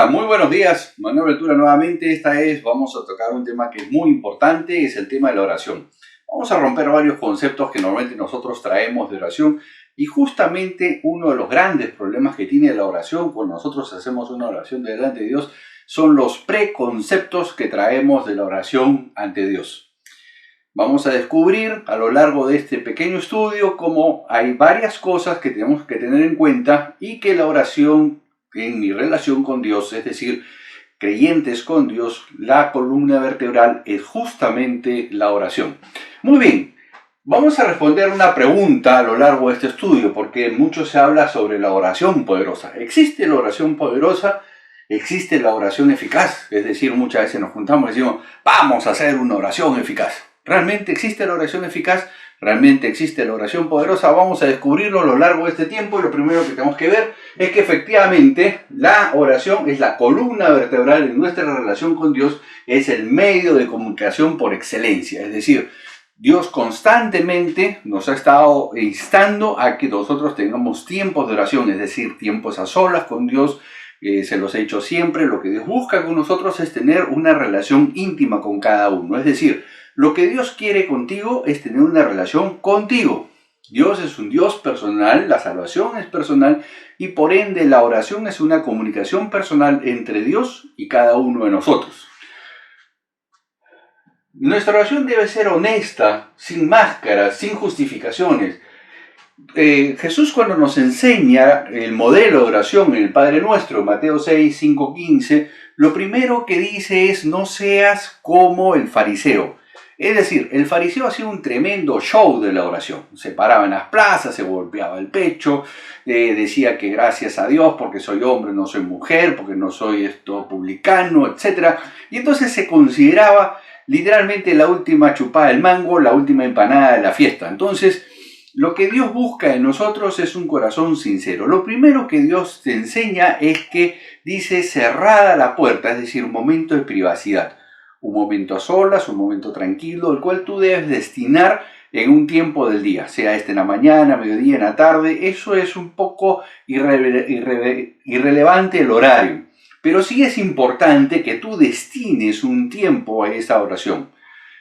Hola, muy buenos días. Manuel Ventura nuevamente. Esta vez vamos a tocar un tema que es muy importante, es el tema de la oración. Vamos a romper varios conceptos que normalmente nosotros traemos de oración y justamente uno de los grandes problemas que tiene la oración cuando nosotros hacemos una oración delante de Dios son los preconceptos que traemos de la oración ante Dios. Vamos a descubrir a lo largo de este pequeño estudio cómo hay varias cosas que tenemos que tener en cuenta y que la oración en mi relación con Dios, es decir, creyentes con Dios, la columna vertebral es justamente la oración. Muy bien, vamos a responder una pregunta a lo largo de este estudio, porque mucho se habla sobre la oración poderosa. ¿Existe la oración poderosa? ¿Existe la oración eficaz? Es decir, muchas veces nos juntamos y decimos, vamos a hacer una oración eficaz. ¿Realmente existe la oración eficaz? ¿Realmente existe la oración poderosa? Vamos a descubrirlo a lo largo de este tiempo y lo primero que tenemos que ver es que efectivamente la oración es la columna vertebral en nuestra relación con Dios, es el medio de comunicación por excelencia. Es decir, Dios constantemente nos ha estado instando a que nosotros tengamos tiempos de oración, es decir, tiempos a solas con Dios. Se los he dicho siempre, lo que Dios busca con nosotros es tener una relación íntima con cada uno. Es decir, lo que Dios quiere contigo es tener una relación contigo. Dios es un Dios personal, la salvación es personal y por ende la oración es una comunicación personal entre Dios y cada uno de nosotros. Nuestra oración debe ser honesta, sin máscaras, sin justificaciones. Jesús cuando nos enseña el modelo de oración en el Padre Nuestro, Mateo 6, 5, 15, lo primero que dice es no seas como el fariseo. Es decir, el fariseo hacía un tremendo show de la oración. Se paraba en las plazas, se golpeaba el pecho, decía que gracias a Dios porque soy hombre, no soy mujer, porque no soy publicano, etc. Y entonces se consideraba literalmente la última chupada del mango, la última empanada de la fiesta. Entonces, lo que Dios busca en nosotros es un corazón sincero. Lo primero que Dios te enseña es que dice cerrada la puerta, es decir, un momento de privacidad. Un momento a solas, un momento tranquilo, el cual tú debes destinar en un tiempo del día, sea en la mañana, mediodía, en la tarde. Eso es un poco irrelevante el horario, pero sí es importante que tú destines un tiempo a esa oración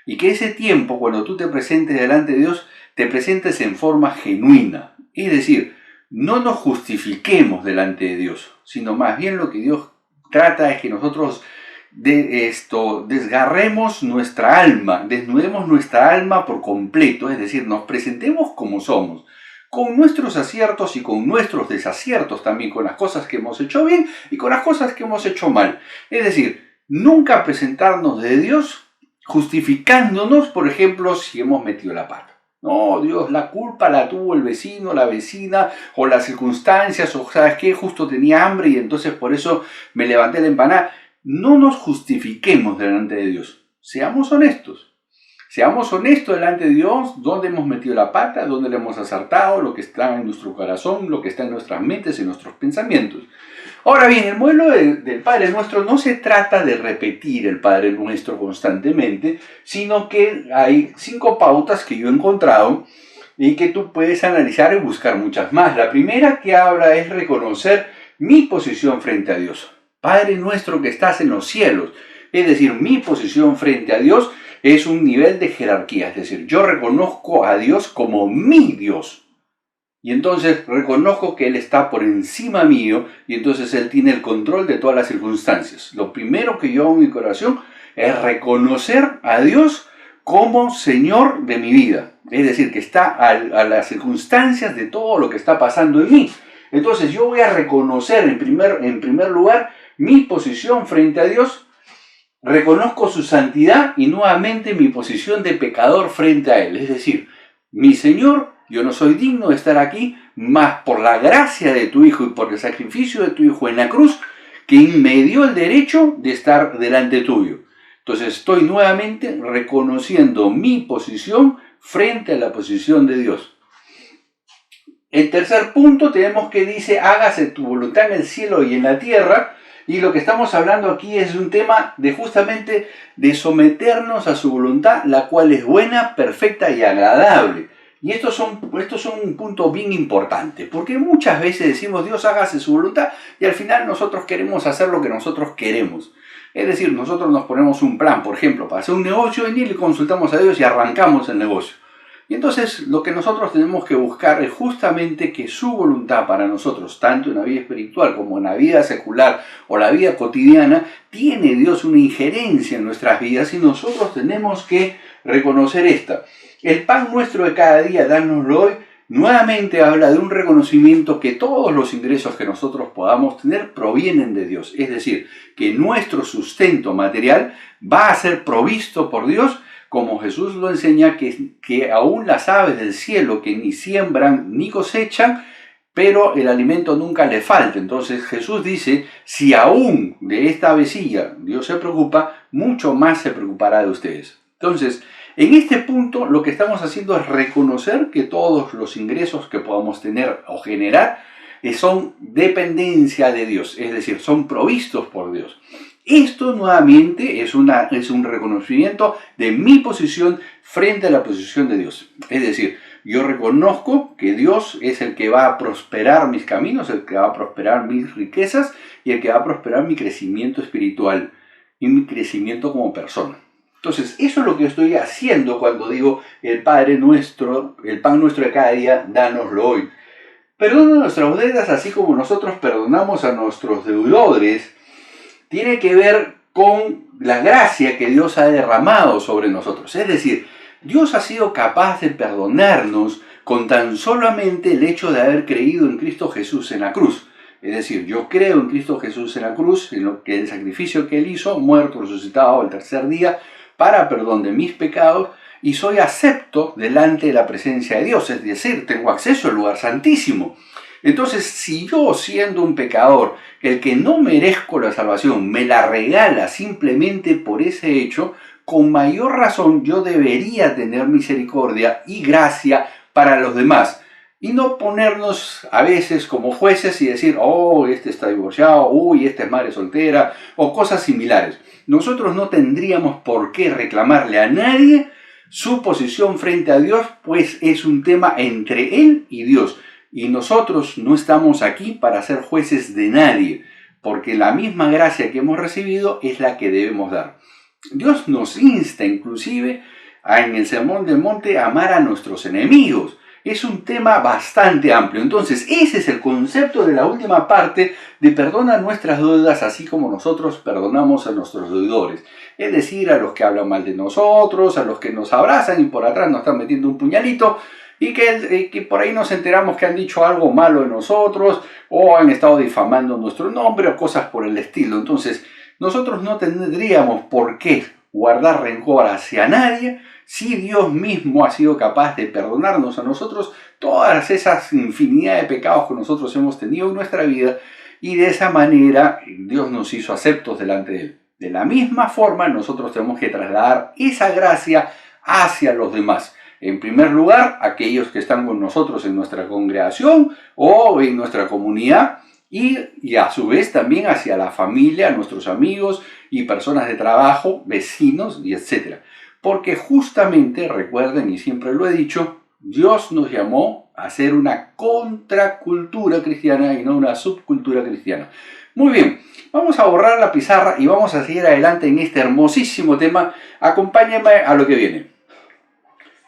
y que ese tiempo, cuando tú te presentes delante de Dios, te presentes en forma genuina. Es decir, no nos justifiquemos delante de Dios, sino más bien lo que Dios trata es que nosotros desgarremos nuestra alma, desnudemos nuestra alma por completo, es decir, nos presentemos como somos, con nuestros aciertos y con nuestros desaciertos también, con las cosas que hemos hecho bien y con las cosas que hemos hecho mal. Es decir, nunca presentarnos de Dios justificándonos, por ejemplo, si hemos metido la pata. No, Dios, la culpa la tuvo el vecino, la vecina, o las circunstancias, o ¿sabes qué? Justo tenía hambre y entonces por eso me levanté la empanada. No nos justifiquemos delante de Dios. Seamos honestos. Seamos honestos delante de Dios, dónde hemos metido la pata, dónde le hemos acertado, lo que está en nuestro corazón, lo que está en nuestras mentes y nuestros pensamientos. Ahora bien, el modelo del Padre Nuestro no se trata de repetir el Padre Nuestro constantemente, sino que hay 5 pautas que yo he encontrado y que tú puedes analizar y buscar muchas más. La primera que habla es reconocer mi posición frente a Dios. Padre nuestro que estás en los cielos. Es decir, mi posición frente a Dios es un nivel de jerarquía. Es decir, yo reconozco a Dios como mi Dios. Y entonces reconozco que Él está por encima mío y entonces Él tiene el control de todas las circunstancias. Lo primero que yo hago en mi corazón es reconocer a Dios como Señor de mi vida. Es decir, que está a las circunstancias de todo lo que está pasando en mí. Entonces yo voy a reconocer en primer lugar mi posición frente a Dios, reconozco su santidad y nuevamente mi posición de pecador frente a Él. Es decir, mi Señor, yo no soy digno de estar aquí, mas por la gracia de tu Hijo y por el sacrificio de tu Hijo en la cruz, quien me dio el derecho de estar delante tuyo. Entonces estoy nuevamente reconociendo mi posición frente a la posición de Dios. El tercer punto tenemos que dice, hágase tu voluntad en el cielo y en la tierra. Y lo que estamos hablando aquí es un tema de justamente de someternos a su voluntad, la cual es buena, perfecta y agradable. Y estos son un punto bien importante, porque muchas veces decimos Dios hágase su voluntad y al final nosotros queremos hacer lo que nosotros queremos. Es decir, nosotros nos ponemos un plan, por ejemplo, para hacer un negocio y ni le consultamos a Dios y arrancamos el negocio. Y entonces lo que nosotros tenemos que buscar es justamente que su voluntad para nosotros, tanto en la vida espiritual como en la vida secular o la vida cotidiana, tiene Dios una injerencia en nuestras vidas y nosotros tenemos que reconocer esta. El pan nuestro de cada día, dánoslo hoy, nuevamente habla de un reconocimiento que todos los ingresos que nosotros podamos tener provienen de Dios. Es decir, que nuestro sustento material va a ser provisto por Dios, como Jesús lo enseña, que aún las aves del cielo que ni siembran ni cosechan, pero el alimento nunca le falta. Entonces Jesús dice, si aún de esta avecilla Dios se preocupa, mucho más se preocupará de ustedes. Entonces, en este punto lo que estamos haciendo es reconocer que todos los ingresos que podamos tener o generar son dependencia de Dios, es decir, son provistos por Dios. Esto nuevamente es un reconocimiento de mi posición frente a la posición de Dios. Es decir, yo reconozco que Dios es el que va a prosperar mis caminos, el que va a prosperar mis riquezas y el que va a prosperar mi crecimiento espiritual y mi crecimiento como persona. Entonces, eso es lo que estoy haciendo cuando digo el Padre nuestro, el pan nuestro de cada día, dánoslo hoy. Perdona nuestras deudas así como nosotros perdonamos a nuestros deudores. Tiene que ver con la gracia que Dios ha derramado sobre nosotros. Es decir, Dios ha sido capaz de perdonarnos con tan solamente el hecho de haber creído en Cristo Jesús en la cruz. Es decir, yo creo en Cristo Jesús en la cruz, en lo que el sacrificio que Él hizo, muerto, resucitado al tercer día, para perdón de mis pecados, y soy acepto delante de la presencia de Dios, es decir, tengo acceso al lugar santísimo. Entonces, si yo, siendo un pecador, el que no merezco la salvación, me la regala simplemente por ese hecho, con mayor razón yo debería tener misericordia y gracia para los demás. Y no ponernos a veces como jueces y decir, oh, este está divorciado, uy, esta es madre soltera, o cosas similares. Nosotros no tendríamos por qué reclamarle a nadie su posición frente a Dios, pues es un tema entre Él y Dios. Y nosotros no estamos aquí para ser jueces de nadie, porque la misma gracia que hemos recibido es la que debemos dar. Dios nos insta inclusive en el Sermón del Monte a amar a nuestros enemigos. Es un tema bastante amplio. Entonces, ese es el concepto de la última parte de perdona nuestras deudas así como nosotros perdonamos a nuestros deudores. Es decir, a los que hablan mal de nosotros, a los que nos abrazan y por atrás nos están metiendo un puñalito y que por ahí nos enteramos que han dicho algo malo de nosotros o han estado difamando nuestro nombre o cosas por el estilo. Entonces, nosotros no tendríamos por qué guardar rencor hacia nadie si Dios mismo ha sido capaz de perdonarnos a nosotros todas esas infinidad de pecados que nosotros hemos tenido en nuestra vida y de esa manera Dios nos hizo aceptos delante de Él. De la misma forma nosotros tenemos que trasladar esa gracia hacia los demás. En primer lugar, aquellos que están con nosotros en nuestra congregación o en nuestra comunidad y a su vez también hacia la familia, nuestros amigos y personas de trabajo, vecinos y etc. Porque justamente, recuerden y siempre lo he dicho, Dios nos llamó a ser una contracultura cristiana y no una subcultura cristiana. Muy bien, vamos a borrar la pizarra y vamos a seguir adelante en este hermosísimo tema. Acompáñenme a lo que viene.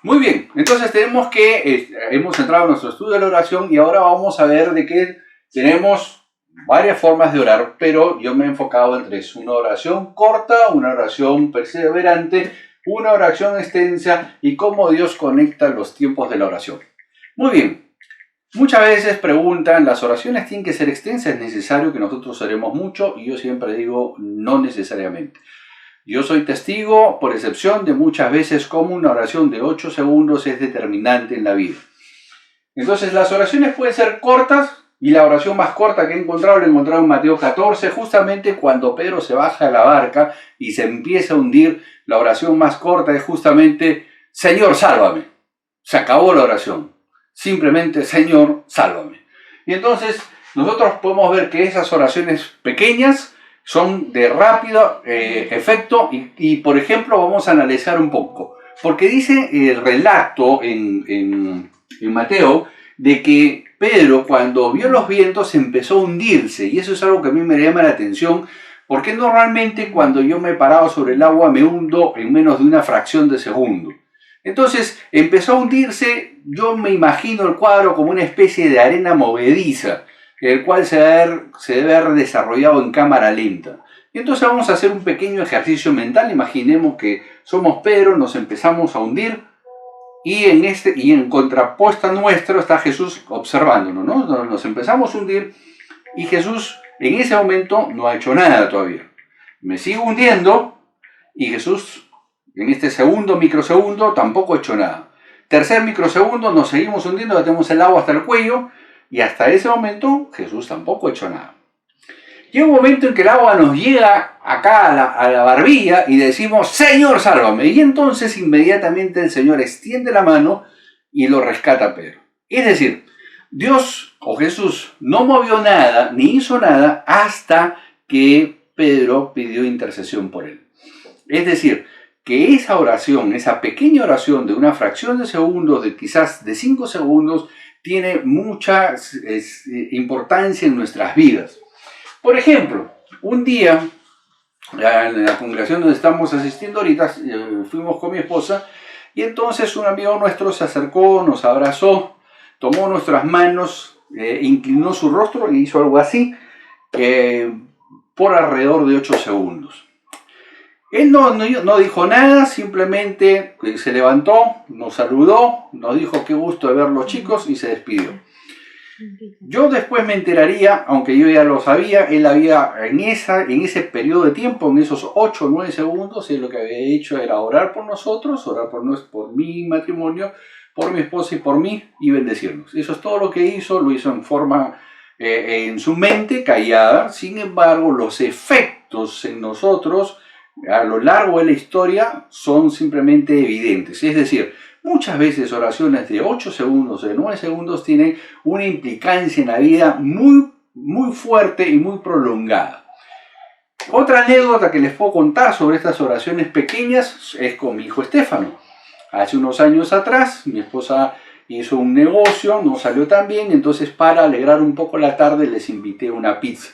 Muy bien, entonces hemos entrado en nuestro estudio de la oración y ahora vamos a ver de que tenemos varias formas de orar, pero yo me he enfocado en tres: una oración corta, una oración perseverante, una oración extensa y cómo Dios conecta los tiempos de la oración. Muy bien, muchas veces preguntan, ¿las oraciones tienen que ser extensas? ¿Es necesario que nosotros oremos mucho? Y yo siempre digo, no necesariamente. Yo soy testigo, por excepción, de muchas veces cómo una oración de 8 segundos es determinante en la vida. Entonces, las oraciones pueden ser cortas, y la oración más corta que he encontrado, la he encontrado en Mateo 14, justamente cuando Pedro se baja de la barca y se empieza a hundir. La oración más corta es justamente, Señor, sálvame. Se acabó la oración. Simplemente, Señor, sálvame. Y entonces, nosotros podemos ver que esas oraciones pequeñas son de rápido efecto y, por ejemplo, vamos a analizar un poco. Porque dice el relato en Mateo de que Pedro, cuando vio los vientos, empezó a hundirse. Y eso es algo que a mí me llama la atención, porque normalmente cuando yo me he parado sobre el agua me hundo en menos de una fracción de segundo. Entonces empezó a hundirse. Yo me imagino el cuadro como una especie de arena movediza, el cual se debe haber desarrollado en cámara lenta. Y entonces vamos a hacer un pequeño ejercicio mental. Imaginemos que somos Pedro, nos empezamos a hundir y en contrapuesta nuestro está Jesús observándonos, ¿no? Nos empezamos a hundir y Jesús en ese momento no ha hecho nada todavía. Me sigo hundiendo y Jesús en este segundo microsegundo tampoco ha hecho nada. Tercer microsegundo nos seguimos hundiendo, ya tenemos el agua hasta el cuello y hasta ese momento Jesús tampoco ha hecho nada. Llega un momento en que el agua nos llega acá a la barbilla y decimos, Señor, sálvame. Y entonces inmediatamente el Señor extiende la mano y lo rescata a Pedro. Es decir, Dios o Jesús no movió nada ni hizo nada hasta que Pedro pidió intercesión por él. Es decir, que esa oración, esa pequeña oración de una fracción de segundos, de quizás de 5 segundos, tiene mucha importancia en nuestras vidas. Por ejemplo, un día, en la congregación donde estamos asistiendo ahorita, fuimos con mi esposa y entonces un amigo nuestro se acercó, nos abrazó, tomó nuestras manos, inclinó su rostro y hizo algo así por alrededor de 8 segundos. Él no dijo nada, simplemente se levantó, nos saludó, nos dijo qué gusto de verlos chicos y se despidió. Yo después me enteraría, aunque yo ya lo sabía, él había en ese periodo de tiempo, en esos 8 o 9 segundos, él lo que había hecho era orar por nosotros, orar por mi matrimonio, por mi esposa y por mí y bendecirnos. Eso es todo lo que hizo, lo hizo en forma, en su mente callada. Sin embargo, los efectos en nosotros a lo largo de la historia son simplemente evidentes. Es decir, muchas veces oraciones de 8 segundos, de 9 segundos tienen una implicancia en la vida muy, muy fuerte y muy prolongada. Otra anécdota que les puedo contar sobre estas oraciones pequeñas es con mi hijo Estefano. Hace unos años atrás, mi esposa hizo un negocio, no salió tan bien, entonces para alegrar un poco la tarde les invité una pizza.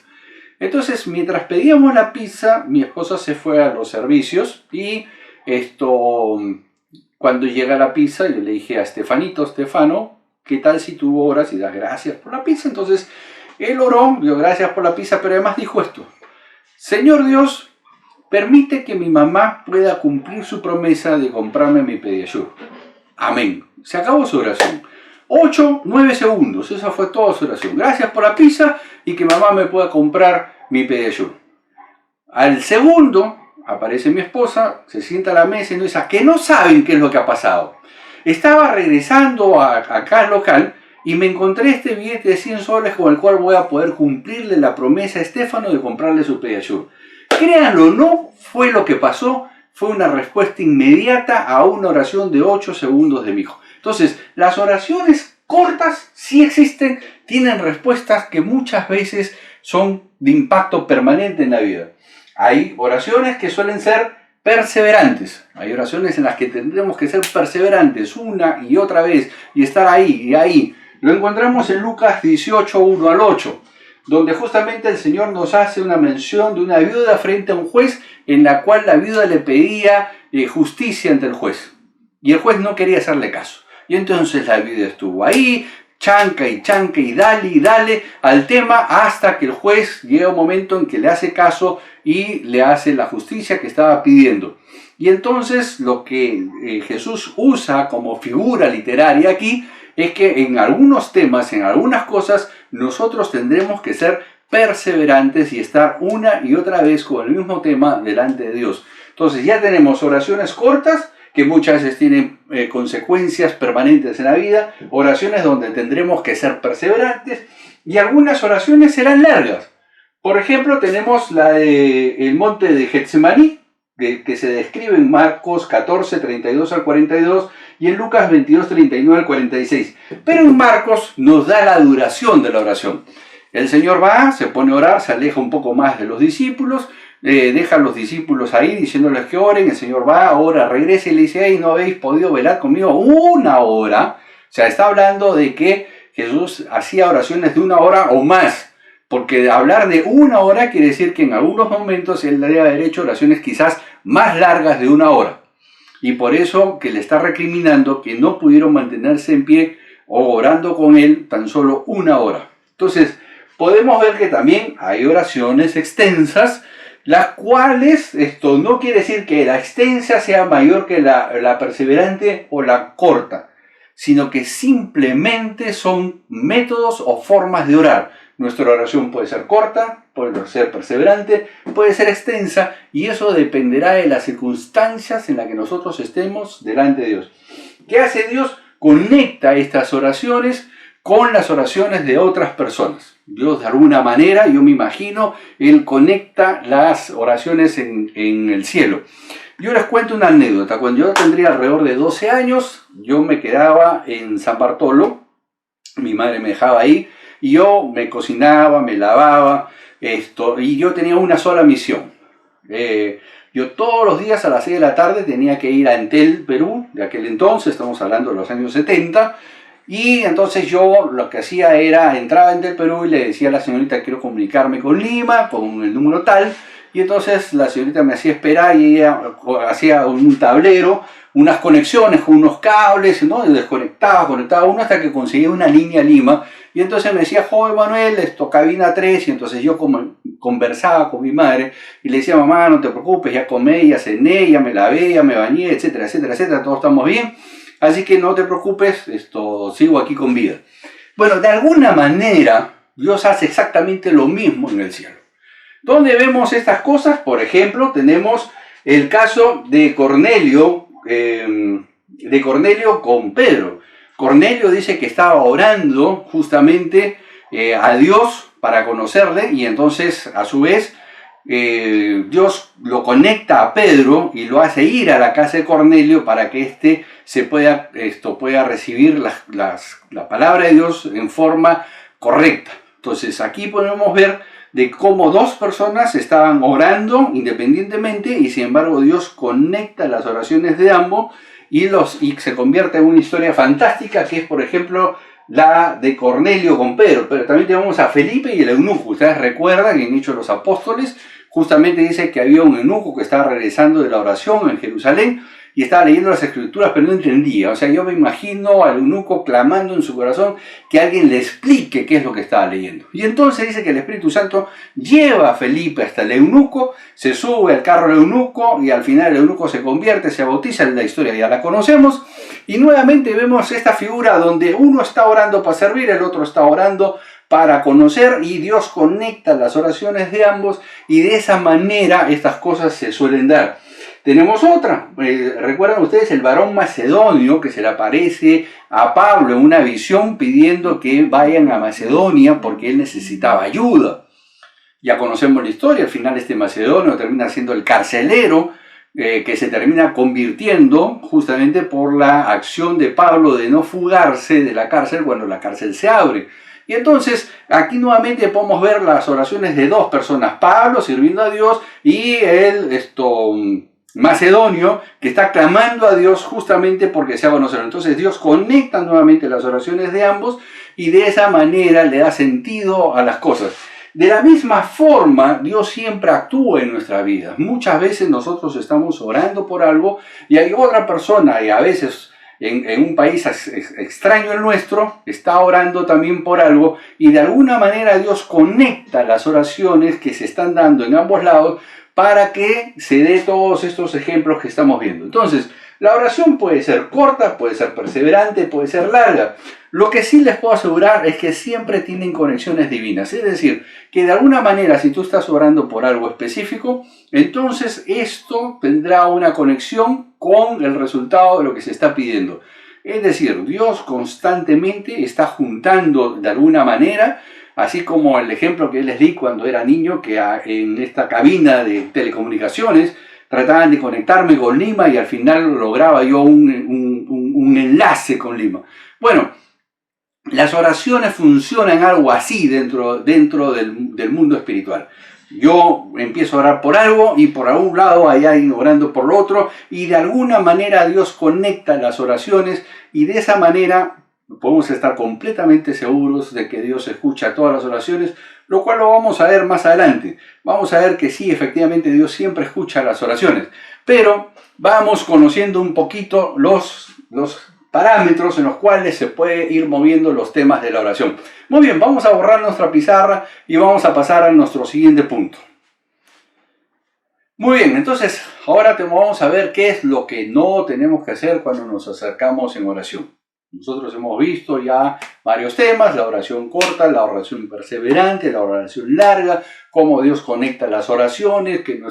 Entonces, mientras pedíamos la pizza, mi esposa se fue a los servicios y cuando llega la pizza, yo le dije a Estefano, ¿qué tal si tú oras y das gracias por la pizza? Entonces, él oró, dio gracias por la pizza, pero además dijo esto: Señor Dios, permite que mi mamá pueda cumplir su promesa de comprarme mi Pediasure. Amén. Se acabó su oración. 8, 9 segundos, esa fue toda su oración. Gracias por la pizza y que mamá me pueda comprar mi Pediasure. Al segundo aparece mi esposa, se sienta a la mesa y nos dice que no saben qué es lo que ha pasado. Estaba regresando acá al local y me encontré este billete de 100 soles con el cual voy a poder cumplirle la promesa a Estefano de comprarle su Pediasure. Créanlo o no, fue lo que pasó. Fue una respuesta inmediata a una oración de 8 segundos de mi hijo. Entonces, las oraciones cortas sí existen, tienen respuestas que muchas veces son de impacto permanente en la vida. Hay oraciones que suelen ser perseverantes. Hay oraciones en las que tendremos que ser perseverantes una y otra vez y estar ahí y ahí. Lo encontramos en Lucas 18, 1 al 8. Donde justamente el Señor nos hace una mención de una viuda frente a un juez en la cual la viuda le pedía justicia ante el juez. Y el juez no quería hacerle caso. Y entonces la viuda estuvo ahí, chanca y dale al tema hasta que el juez llega un momento en que le hace caso y le hace la justicia que estaba pidiendo. Y entonces lo que Jesús usa como figura literaria aquí es que en algunos temas, en algunas cosas, nosotros tendremos que ser perseverantes y estar una y otra vez con el mismo tema delante de Dios. Entonces ya tenemos oraciones cortas que muchas veces tienen consecuencias permanentes en la vida, oraciones donde tendremos que ser perseverantes y algunas oraciones serán largas. Por ejemplo, tenemos la del monte de Getsemaní, que se describe en Marcos 14, 32 al 42 y en Lucas 22, 39 al 46. Pero en Marcos nos da la duración de la oración. El Señor va, se pone a orar, se aleja un poco más de los discípulos, deja a los discípulos ahí diciéndoles que oren, el Señor va, ahora regresa y le dice, hey, no habéis podido velar conmigo 1 hora. O sea, está hablando de que Jesús hacía oraciones de 1 hora o más, porque hablar de 1 hora quiere decir que en algunos momentos él debe haber hecho oraciones quizás más largas de 1 hora. Y por eso que le está recriminando que no pudieron mantenerse en pie o orando con él tan solo 1 hora. Entonces, podemos ver que también hay oraciones extensas, las cuales, esto no quiere decir que la extensa sea mayor que la perseverante o la corta, sino que simplemente son métodos o formas de orar. Nuestra oración puede ser corta, puede ser perseverante, puede ser extensa, y eso dependerá de las circunstancias en las que nosotros estemos delante de Dios. ¿Qué hace Dios? Conecta estas oraciones con las oraciones de otras personas. Dios, de alguna manera, yo me imagino, Él conecta las oraciones en el cielo. Yo les cuento una anécdota. Cuando yo tendría alrededor de 12 años, yo me quedaba en San Bartolo, mi madre me dejaba ahí, y yo me cocinaba, me lavaba, y yo tenía una sola misión. Yo todos los días a las 6 de la tarde tenía que ir a Entel, Perú, de aquel entonces, estamos hablando de los años 70, y entonces yo lo que hacía era, entraba a Entel Perú y le decía a la señorita, quiero comunicarme con Lima, con el número tal, y entonces la señorita me hacía esperar y ella hacía un tablero, unas conexiones con unos cables, ¿no? Y desconectaba, conectaba uno hasta que conseguía una línea Lima. Y entonces me decía, joven Manuel, cabina 3, y entonces yo conversaba con mi madre y le decía, mamá, no te preocupes, ya comí, ya cené, ya me lavé, ya me bañé, etcétera, etcétera, etcétera, todos estamos bien, así que no te preocupes, sigo aquí con vida. Bueno, de alguna manera, Dios hace exactamente lo mismo en el cielo. ¿Dónde vemos estas cosas? Por ejemplo, tenemos el caso de Cornelio con Pedro. Cornelio dice que estaba orando justamente a Dios para conocerle, y entonces a su vez Dios lo conecta a Pedro y lo hace ir a la casa de Cornelio para que éste pueda recibir la palabra de Dios en forma correcta. Entonces aquí podemos ver de cómo dos personas estaban orando independientemente, y sin embargo Dios conecta las oraciones de ambos y se convierte en una historia fantástica, que es, por ejemplo, la de Cornelio con Pedro. Pero también tenemos a Felipe y el eunuco. Ustedes recuerdan que en Hechos de los Apóstoles justamente dice que había un eunuco que estaba regresando de la oración en Jerusalén y estaba leyendo las escrituras, pero no entendía. O sea, yo me imagino al eunuco clamando en su corazón que alguien le explique qué es lo que estaba leyendo. Y entonces dice que el Espíritu Santo lleva a Felipe hasta el eunuco, se sube al carro del eunuco y al final el eunuco se convierte, se bautiza. En la historia ya la conocemos. Y nuevamente vemos esta figura donde uno está orando para servir, el otro está orando para conocer, y Dios conecta las oraciones de ambos, y de esa manera estas cosas se suelen dar. Tenemos otra, recuerdan ustedes el varón macedonio que se le aparece a Pablo en una visión pidiendo que vayan a Macedonia porque él necesitaba ayuda. Ya conocemos la historia, al final este macedonio termina siendo el carcelero, que se termina convirtiendo justamente por la acción de Pablo de no fugarse de la cárcel cuando la cárcel se abre. Y entonces aquí nuevamente podemos ver las oraciones de dos personas, Pablo sirviendo a Dios y el macedonio que está clamando a Dios justamente porque sea conocido. Entonces Dios conecta nuevamente las oraciones de ambos y de esa manera le da sentido a las cosas. De la misma forma, Dios siempre actúa en nuestra vida. Muchas veces nosotros estamos orando por algo y hay otra persona, y a veces en un país extraño el nuestro, está orando también por algo, y de alguna manera Dios conecta las oraciones que se están dando en ambos lados para que se dé todos estos ejemplos que estamos viendo. Entonces, la oración puede ser corta, puede ser perseverante, puede ser larga. Lo que sí les puedo asegurar es que siempre tienen conexiones divinas. Es decir, que de alguna manera, si tú estás orando por algo específico, entonces esto tendrá una conexión con el resultado de lo que se está pidiendo. Es decir, Dios constantemente está juntando de alguna manera, así como el ejemplo que les di cuando era niño, que en esta cabina de telecomunicaciones trataban de conectarme con Lima y al final lograba yo un enlace con Lima. Bueno, las oraciones funcionan algo así dentro del mundo espiritual. yo empiezo a orar por algo y por algún lado hay alguien orando por lo otro y de alguna manera Dios conecta las oraciones y de esa manera podemos estar completamente seguros de que Dios escucha todas las oraciones, lo cual lo vamos a ver más adelante. Vamos a ver que sí, efectivamente Dios siempre escucha las oraciones, pero vamos conociendo un poquito los parámetros en los cuales se puede ir moviendo los temas de la oración. Muy bien, vamos a borrar nuestra pizarra y vamos a pasar a nuestro siguiente punto. Muy bien, entonces ahora vamos a ver qué es lo que no tenemos que hacer cuando nos acercamos en oración. Nosotros hemos visto ya varios temas, la oración corta, la oración perseverante, la oración larga, cómo Dios conecta las oraciones, que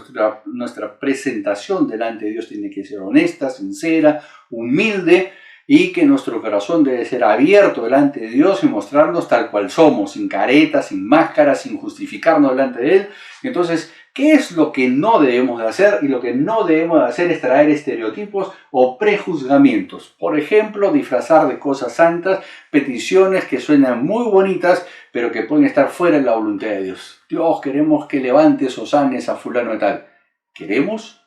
nuestra presentación delante de Dios tiene que ser honesta, sincera, humilde, y que nuestro corazón debe ser abierto delante de Dios y mostrarnos tal cual somos, sin caretas, sin máscaras, sin justificarnos delante de Él. Entonces, ¿qué es lo que no debemos de hacer? Y lo que no debemos de hacer es traer estereotipos o prejuzgamientos. Por ejemplo, disfrazar de cosas santas peticiones que suenan muy bonitas, pero que pueden estar fuera de la voluntad de Dios. Dios, queremos que levantes o sanes a fulano de tal. ¿Queremos?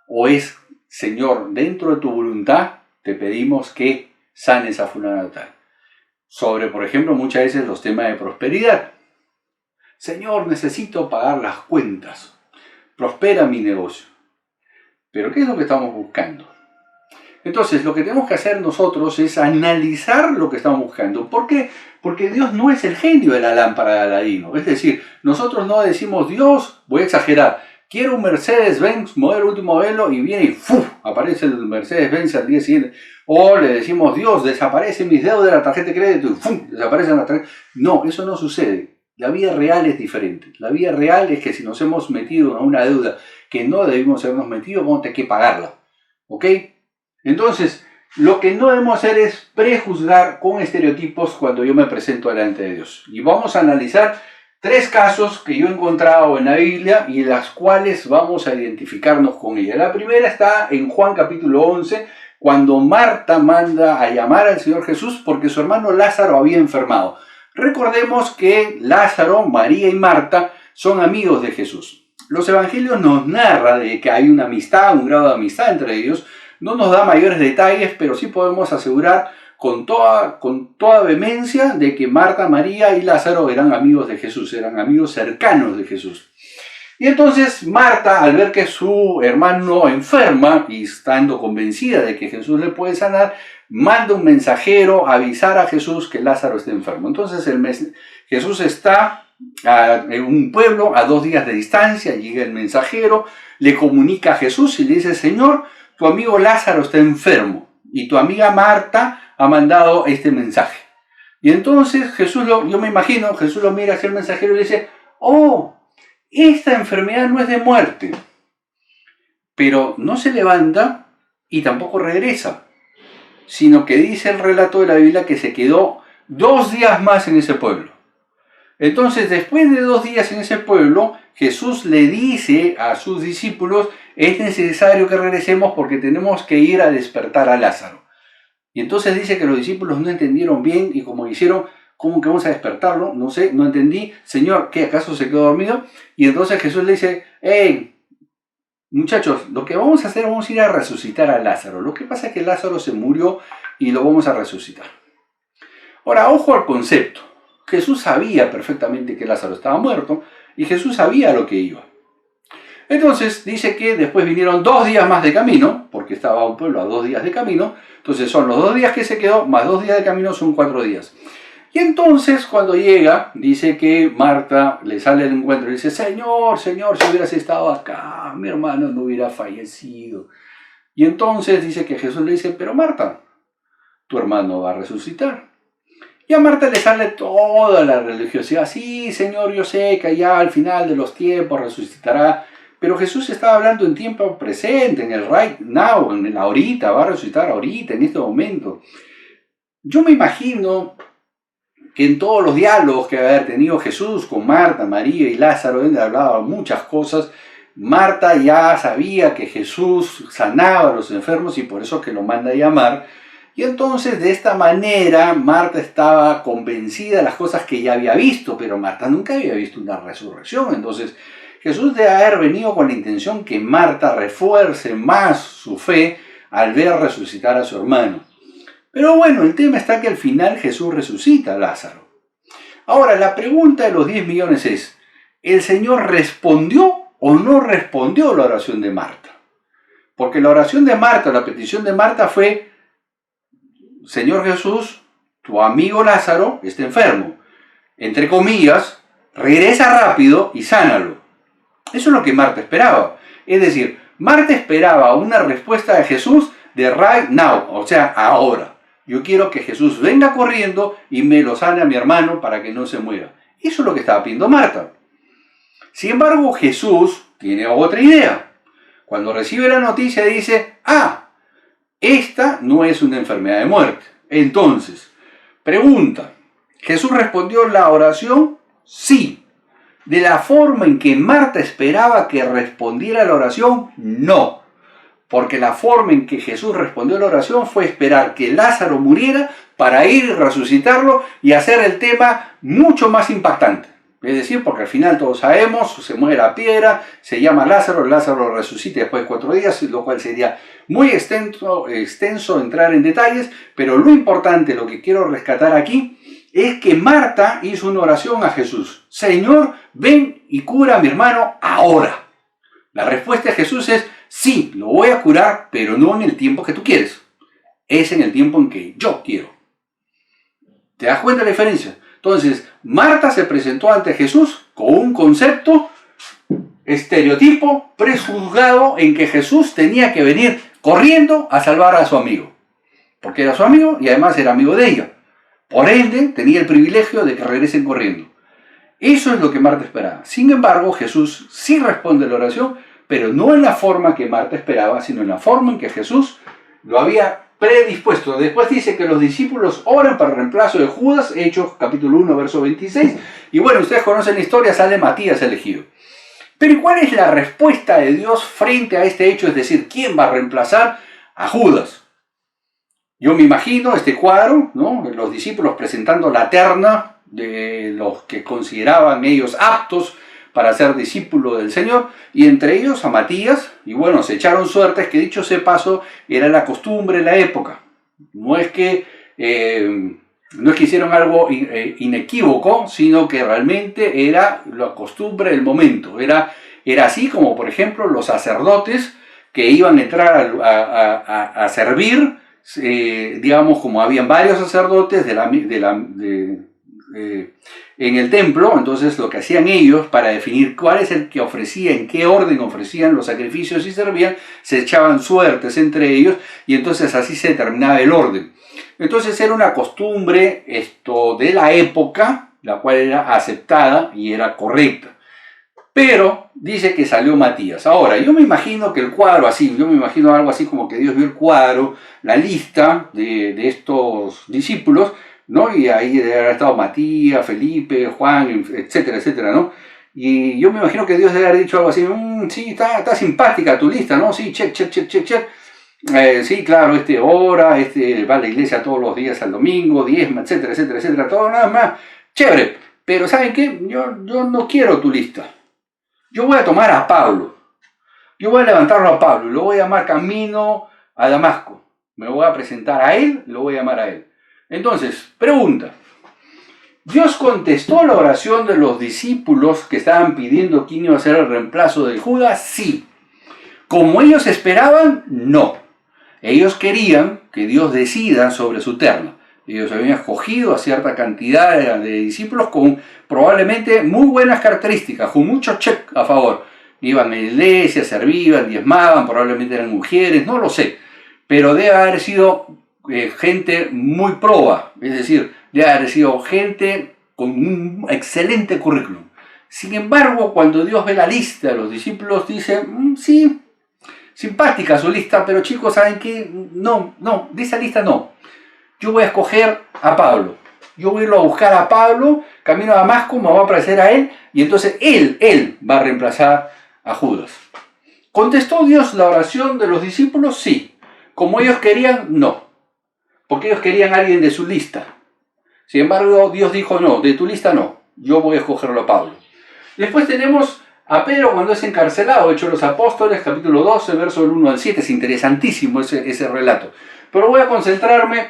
¿O es, Señor, dentro de tu voluntad, te pedimos que sanes a fulano de tal? Sobre, por ejemplo, muchas veces los temas de prosperidad. Señor, necesito pagar las cuentas. Prospera mi negocio. Pero ¿qué es lo que estamos buscando? Entonces, lo que tenemos que hacer nosotros es analizar lo que estamos buscando. ¿Por qué? Porque Dios no es el genio de la lámpara de Aladino. Es decir, nosotros no decimos, Dios, voy a exagerar, quiero un Mercedes-Benz modelo último modelo y viene y ¡fuf! Aparece el Mercedes-Benz al día siguiente. O le decimos, Dios, desaparecen mis deudas de la tarjeta de crédito y ¡fum! Desaparecen las tarjetas. No, eso no sucede. La vida real es diferente. La vida real es que si nos hemos metido en una deuda que no debimos habernos metido, vamos a tener que pagarla. ¿Ok? Entonces, lo que no debemos hacer es prejuzgar con estereotipos cuando yo me presento delante de Dios. Y vamos a analizar 3 casos que yo he encontrado en la Biblia y las cuales vamos a identificarnos con ella. La primera está en Juan capítulo 11, cuando Marta manda a llamar al Señor Jesús porque su hermano Lázaro había enfermado. Recordemos que Lázaro, María y Marta son amigos de Jesús. Los evangelios nos narran de que hay una amistad, un grado de amistad entre ellos. No nos da mayores detalles, pero sí podemos asegurar con toda vehemencia de que Marta, María y Lázaro eran amigos de Jesús, eran amigos cercanos de Jesús. Y entonces Marta, al ver que su hermano enferma y estando convencida de que Jesús le puede sanar, manda un mensajero a avisar a Jesús que Lázaro está enfermo. Entonces Jesús está en un pueblo a 2 días de distancia, llega el mensajero, le comunica a Jesús y le dice, Señor, tu amigo Lázaro está enfermo y tu amiga Marta ha mandado este mensaje. Y entonces Jesús, yo me imagino, Jesús lo mira hacia el mensajero y le dice, oh, esta enfermedad no es de muerte, pero no se levanta y tampoco regresa, sino que dice el relato de la Biblia que se quedó 2 días más en ese pueblo. Entonces, después de 2 días en ese pueblo, Jesús le dice a sus discípulos, es necesario que regresemos porque tenemos que ir a despertar a Lázaro. Y entonces dice que los discípulos no entendieron bien y como hicieron, ¿cómo que vamos a despertarlo? No sé, no entendí. Señor, ¿qué acaso se quedó dormido? Y entonces Jesús le dice, hey, muchachos, lo que vamos a hacer, vamos a ir a resucitar a Lázaro. Lo que pasa es que Lázaro se murió y lo vamos a resucitar. Ahora, ojo al concepto. Jesús sabía perfectamente que Lázaro estaba muerto y Jesús sabía lo que iba. Entonces dice que después vinieron 2 días más de camino, porque estaba un pueblo a 2 días de camino, entonces son los 2 días que se quedó, más 2 días de camino son 4 días. Y entonces cuando llega, dice que Marta le sale al encuentro y dice, Señor, Señor, si hubieras estado acá, mi hermano no hubiera fallecido. Y entonces dice que Jesús le dice, pero Marta, tu hermano va a resucitar. Y a Marta le sale toda la religiosidad, sí, Señor, yo sé que allá al final de los tiempos resucitará. Pero Jesús estaba hablando en tiempo presente, en el right now, en el ahorita, va a resucitar ahorita, en este momento. Yo me imagino que en todos los diálogos que había tenido Jesús con Marta, María y Lázaro, donde hablaba muchas cosas, Marta ya sabía que Jesús sanaba a los enfermos y por eso que lo manda a llamar. Y entonces de esta manera Marta estaba convencida de las cosas que ya había visto, pero Marta nunca había visto una resurrección. Entonces Jesús debe haber venido con la intención que Marta refuerce más su fe al ver resucitar a su hermano. Pero bueno, el tema está que al final Jesús resucita a Lázaro. Ahora, la pregunta de los 10 millones es, ¿el Señor respondió o no respondió a la oración de Marta? Porque la oración de Marta, la petición de Marta fue, Señor Jesús, tu amigo Lázaro está enfermo. Entre comillas, regresa rápido y sánalo. Eso es lo que Marta esperaba. Es decir, Marta esperaba una respuesta de Jesús de right now, o sea, ahora. Yo quiero que Jesús venga corriendo y me lo sane a mi hermano para que no se muera. Eso es lo que estaba pidiendo Marta. Sin embargo, Jesús tiene otra idea. Cuando recibe la noticia dice, esta no es una enfermedad de muerte. Entonces, pregunta, ¿Jesús respondió la oración? Sí. ¿De la forma en que Marta esperaba que respondiera la oración? No. Porque la forma en que Jesús respondió la oración fue esperar que Lázaro muriera para ir y resucitarlo y hacer el tema mucho más impactante. Es decir, porque al final todos sabemos, se mueve la piedra, se llama Lázaro, Lázaro resucita después de 4 días, lo cual sería muy extenso entrar en detalles, pero lo importante, lo que quiero rescatar aquí, es que Marta hizo una oración a Jesús. Señor, ven y cura a mi hermano ahora. La respuesta de Jesús es, sí, lo voy a curar, pero no en el tiempo que tú quieres. Es en el tiempo en que yo quiero. ¿Te das cuenta de la diferencia? Entonces, Marta se presentó ante Jesús con un concepto, estereotipo, prejuzgado en que Jesús tenía que venir corriendo a salvar a su amigo. Porque era su amigo y además era amigo de ella. Por ende, tenía el privilegio de que regresen corriendo. Eso es lo que Marta esperaba. Sin embargo, Jesús sí responde a la oración, pero no en la forma que Marta esperaba, sino en la forma en que Jesús lo había predispuesto. Después dice que los discípulos oran para el reemplazo de Judas, Hechos capítulo 1, verso 26. Y bueno, ustedes conocen la historia, sale Matías elegido. Pero ¿y cuál es la respuesta de Dios frente a este hecho? Es decir, ¿quién va a reemplazar a Judas? Yo me imagino este cuadro, ¿no? Los discípulos presentando la terna de los que consideraban ellos aptos para ser discípulos del Señor, y entre ellos a Matías, y bueno, se echaron suertes, que dicho sea paso, era la costumbre de la época. No es que hicieron algo inequívoco, sino que realmente era la costumbre del momento. Era así como, por ejemplo, los sacerdotes que iban a entrar a servir, digamos, como habían varios sacerdotes en el templo, entonces lo que hacían ellos para definir cuál es el que ofrecía, en qué orden ofrecían los sacrificios y servían, se echaban suertes entre ellos y entonces así se determinaba el orden. Entonces era una costumbre de la época, la cual era aceptada y era correcta. Pero dice que salió Matías. Ahora, yo me imagino que el cuadro así, yo me imagino algo así como que Dios vio el cuadro, la lista de estos discípulos, ¿no? Y ahí debe haber estado Matías, Felipe, Juan, etcétera, etcétera, ¿no? Y yo me imagino que Dios debe haber dicho algo así, sí, está simpática tu lista, ¿no? Sí, check. Sí, claro, ora, va a la iglesia todos los días al domingo, diezma, etcétera, etcétera, etcétera, todo nada más, chévere. Pero ¿saben qué? Yo no quiero tu lista. Yo voy a tomar a Pablo. Yo voy a levantarlo a Pablo y lo voy a llamar camino a Damasco. Me voy a presentar a él, lo voy a llamar a él. Entonces, pregunta. ¿Dios contestó la oración de los discípulos que estaban pidiendo quién iba a ser el reemplazo de Judas? Sí. ¿Como ellos esperaban? No. Ellos querían que Dios decida sobre su terna. Ellos habían escogido a cierta cantidad de discípulos con probablemente muy buenas características, con mucho check a favor. Iban a la iglesia, servían, diezmaban, probablemente eran mujeres, no lo sé. Pero debe haber sido gente muy proba, es decir, debe haber sido gente con un excelente currículum. Sin embargo, cuando Dios ve la lista de los discípulos, dice, sí, simpática su lista, pero chicos, ¿saben qué? No, de esa lista no. Yo voy a escoger a Pablo. Yo voy a irlo a buscar a Pablo, camino a Damasco, me va a aparecer a él, y entonces él va a reemplazar a Judas. ¿Contestó Dios la oración de los discípulos? Sí. Como ellos querían, no. Porque ellos querían a alguien de su lista. Sin embargo, Dios dijo, no, de tu lista no. Yo voy a escogerlo a Pablo. Después tenemos a Pedro cuando es encarcelado, Hechos de los Apóstoles, capítulo 12, verso del 1 al 7. Es interesantísimo ese relato. Pero voy a concentrarme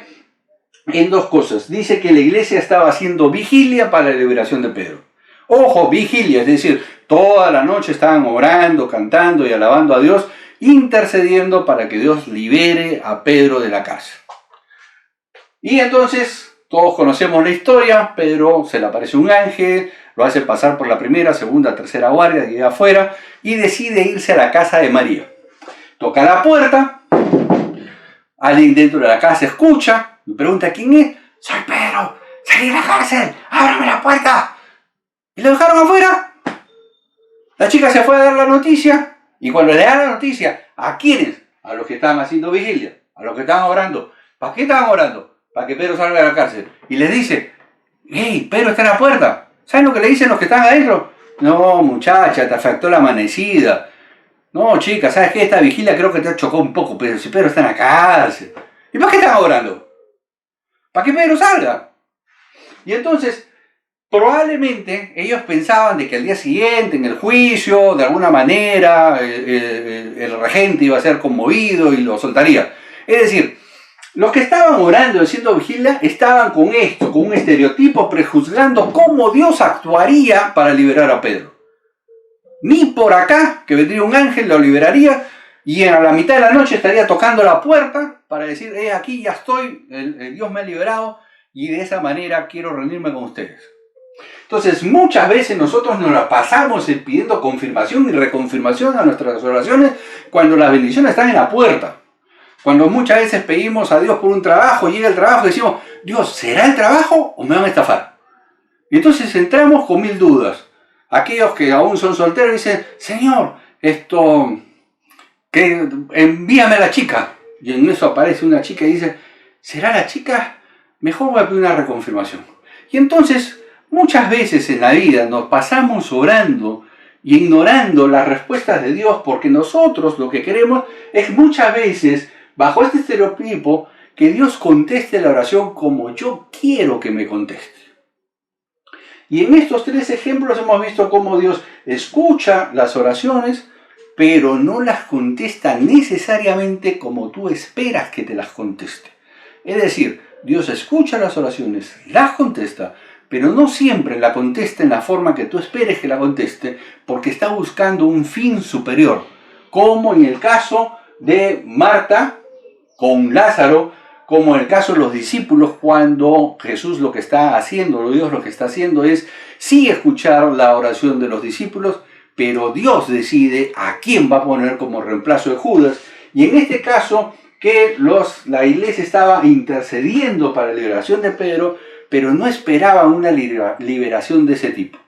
en dos cosas. Dice que la iglesia estaba haciendo vigilia para la liberación de Pedro. Ojo, vigilia, es decir, toda la noche estaban orando, cantando y alabando a Dios, intercediendo para que Dios libere a Pedro de la cárcel. Y entonces, todos conocemos la historia. Pedro se le aparece un ángel, lo hace pasar por la primera, segunda, tercera guardia, de ahí afuera, y decide irse a la casa de María. Toca la puerta, alguien dentro de la casa escucha, y pregunta quién es. Soy Pedro, salí de la cárcel, ábrame la puerta. Y lo dejaron afuera. La chica se fue a dar la noticia, y cuando le da la noticia, ¿a quiénes? A los que estaban haciendo vigilia, a los que estaban orando. ¿Para qué estaban orando? Para que Pedro salga de la cárcel. Y les dice, hey, Pedro está en la puerta. ¿Saben lo que le dicen los que están adentro? No, muchacha, te afectó la amanecida. No, chica, ¿sabes qué? Esta vigilia creo que te chocó un poco, pero si Pedro está en la cárcel. ¿Y para qué están orando? Para que Pedro salga. Y entonces, probablemente ellos pensaban de que al día siguiente, en el juicio, de alguna manera, el regente iba a ser conmovido y lo soltaría. Es decir, los que estaban orando y haciendo vigilia estaban con esto, con un estereotipo, prejuzgando cómo Dios actuaría para liberar a Pedro. Ni por acá, que vendría un ángel, lo liberaría, y a la mitad de la noche estaría tocando la puerta para decir, aquí ya estoy, Dios me ha liberado, y de esa manera quiero reunirme con ustedes. Entonces, muchas veces nosotros nos la pasamos pidiendo confirmación y reconfirmación a nuestras oraciones cuando las bendiciones están en la puerta. Cuando muchas veces pedimos a Dios por un trabajo, llega el trabajo y decimos, Dios, ¿será el trabajo o me van a estafar? Y entonces entramos con 1000 dudas. Aquellos que aún son solteros dicen, Señor, que envíame a la chica. Y en eso aparece una chica y dice, ¿será la chica? Mejor voy a pedir una reconfirmación. Y entonces, muchas veces en la vida nos pasamos orando y ignorando las respuestas de Dios porque nosotros lo que queremos es muchas veces, bajo este estereotipo, que Dios conteste la oración como yo quiero que me conteste. Y en estos 3 ejemplos hemos visto cómo Dios escucha las oraciones, pero no las contesta necesariamente como tú esperas que te las conteste. Es decir, Dios escucha las oraciones, las contesta, pero no siempre la contesta en la forma que tú esperes que la conteste, porque está buscando un fin superior, como en el caso de Marta con Lázaro, como en el caso de los discípulos, cuando Jesús lo que está haciendo, Dios lo que está haciendo es sí escuchar la oración de los discípulos, pero Dios decide a quién va a poner como reemplazo de Judas. Y en este caso, que la iglesia estaba intercediendo para la liberación de Pedro, pero no esperaba una liberación de ese tipo.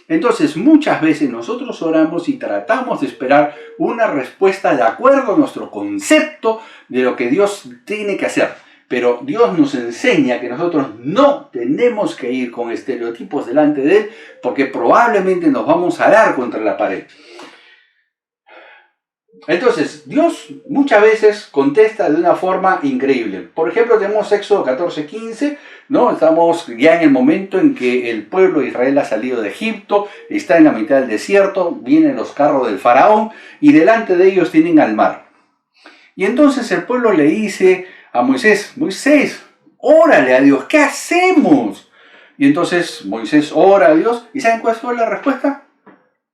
Entonces, muchas veces nosotros oramos y tratamos de esperar una respuesta de acuerdo a nuestro concepto de lo que Dios tiene que hacer. Pero Dios nos enseña que nosotros no tenemos que ir con estereotipos delante de Él, porque probablemente nos vamos a dar contra la pared. Entonces, Dios muchas veces contesta de una forma increíble. Por ejemplo, tenemos Éxodo 14:15, ¿no? Estamos ya en el momento en que el pueblo de Israel ha salido de Egipto, está en la mitad del desierto, vienen los carros del faraón y delante de ellos tienen al mar. Y entonces el pueblo le dice a Moisés, Moisés, órale a Dios, ¿qué hacemos? Y entonces Moisés ora a Dios, ¿y saben cuál fue la respuesta?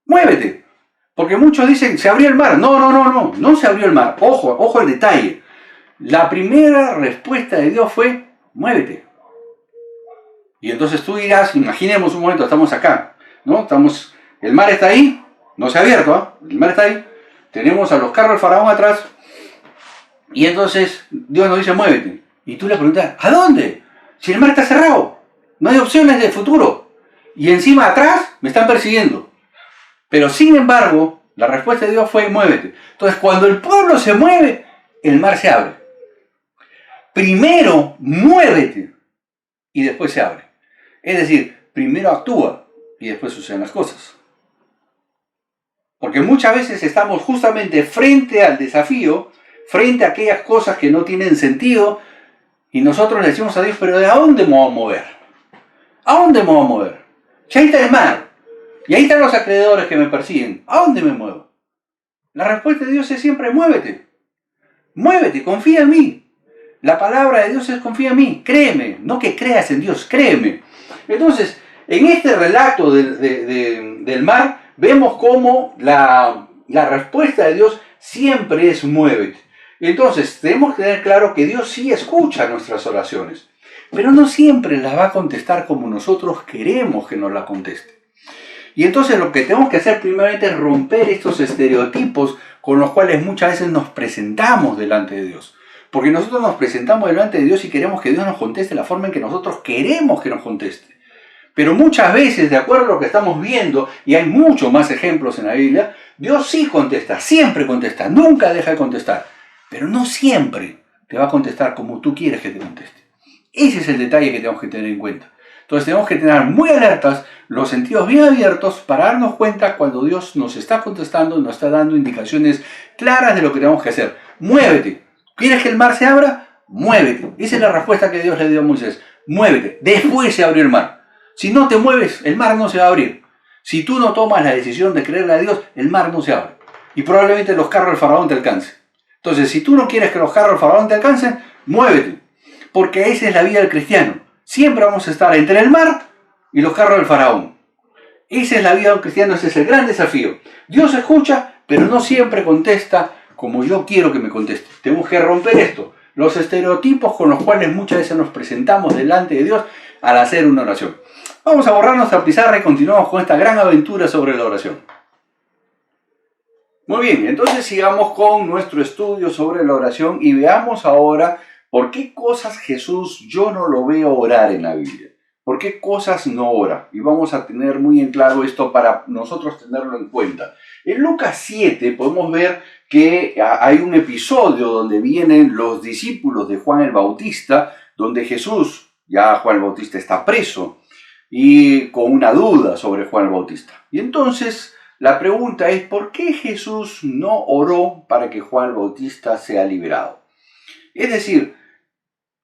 Muévete. Porque muchos dicen, se abrió el mar. No se abrió el mar. Ojo al detalle. La primera respuesta de Dios fue, muévete. Y entonces tú dirás, imaginemos un momento, estamos acá, ¿no? El mar está ahí, no se ha abierto, ¿eh? El mar está ahí. Tenemos a los carros del faraón atrás. Y entonces Dios nos dice, muévete. Y tú le preguntas, ¿a dónde? Si el mar está cerrado, no hay opciones de futuro. Y encima atrás me están persiguiendo. Pero sin embargo, la respuesta de Dios fue, muévete. Entonces, cuando el pueblo se mueve, el mar se abre. Primero, muévete y después se abre. Es decir, primero actúa y después suceden las cosas. Porque muchas veces estamos justamente frente al desafío, frente a aquellas cosas que no tienen sentido, y nosotros le decimos a Dios, pero ¿de dónde me voy a mover? ¿A dónde me voy a mover? Ya está el mar. Y ahí están los acreedores que me persiguen. ¿A dónde me muevo? La respuesta de Dios es siempre muévete. Muévete, confía en mí. La palabra de Dios es confía en mí, créeme, no que creas en Dios, créeme. Entonces, en este relato del mar, vemos cómo la respuesta de Dios siempre es muévete. Entonces, tenemos que tener claro que Dios sí escucha nuestras oraciones, pero no siempre las va a contestar como nosotros queremos que nos la conteste. Y entonces lo que tenemos que hacer primeramente es romper estos estereotipos con los cuales muchas veces nos presentamos delante de Dios. Porque nosotros nos presentamos delante de Dios y queremos que Dios nos conteste de la forma en que nosotros queremos que nos conteste. Pero muchas veces, de acuerdo a lo que estamos viendo, y hay muchos más ejemplos en la Biblia, Dios sí contesta, siempre contesta, nunca deja de contestar. Pero no siempre te va a contestar como tú quieres que te conteste. Ese es el detalle que tenemos que tener en cuenta. Entonces tenemos que tener muy alertas, los sentidos bien abiertos para darnos cuenta cuando Dios nos está contestando, nos está dando indicaciones claras de lo que tenemos que hacer. Muévete. ¿Quieres que el mar se abra? Muévete. Esa es la respuesta que Dios le dio a Moisés. Muévete. Después se abrió el mar. Si no te mueves, el mar no se va a abrir. Si tú no tomas la decisión de creerle a Dios, el mar no se abre. Y probablemente los carros del faraón te alcancen. Entonces, si tú no quieres que los carros del faraón te alcancen, muévete. Porque esa es la vida del cristiano. Siempre vamos a estar entre el mar y los carros del faraón. Esa es la vida del cristiano, ese es el gran desafío. Dios escucha, pero no siempre contesta como yo quiero que me conteste. Tenemos que romper esto, los estereotipos con los cuales muchas veces nos presentamos delante de Dios al hacer una oración. Vamos a borrar nuestra pizarra y continuamos con esta gran aventura sobre la oración. Muy bien, entonces sigamos con nuestro estudio sobre la oración y veamos ahora por qué cosas Jesús yo no lo veo orar en la Biblia. ¿Por qué cosas no ora? Y vamos a tener muy en claro esto para nosotros tenerlo en cuenta. En Lucas 7 podemos ver que hay un episodio donde vienen los discípulos de Juan el Bautista, donde Jesús, ya Juan el Bautista está preso, y con una duda sobre Juan el Bautista. Y entonces la pregunta es, ¿por qué Jesús no oró para que Juan el Bautista sea liberado? Es decir,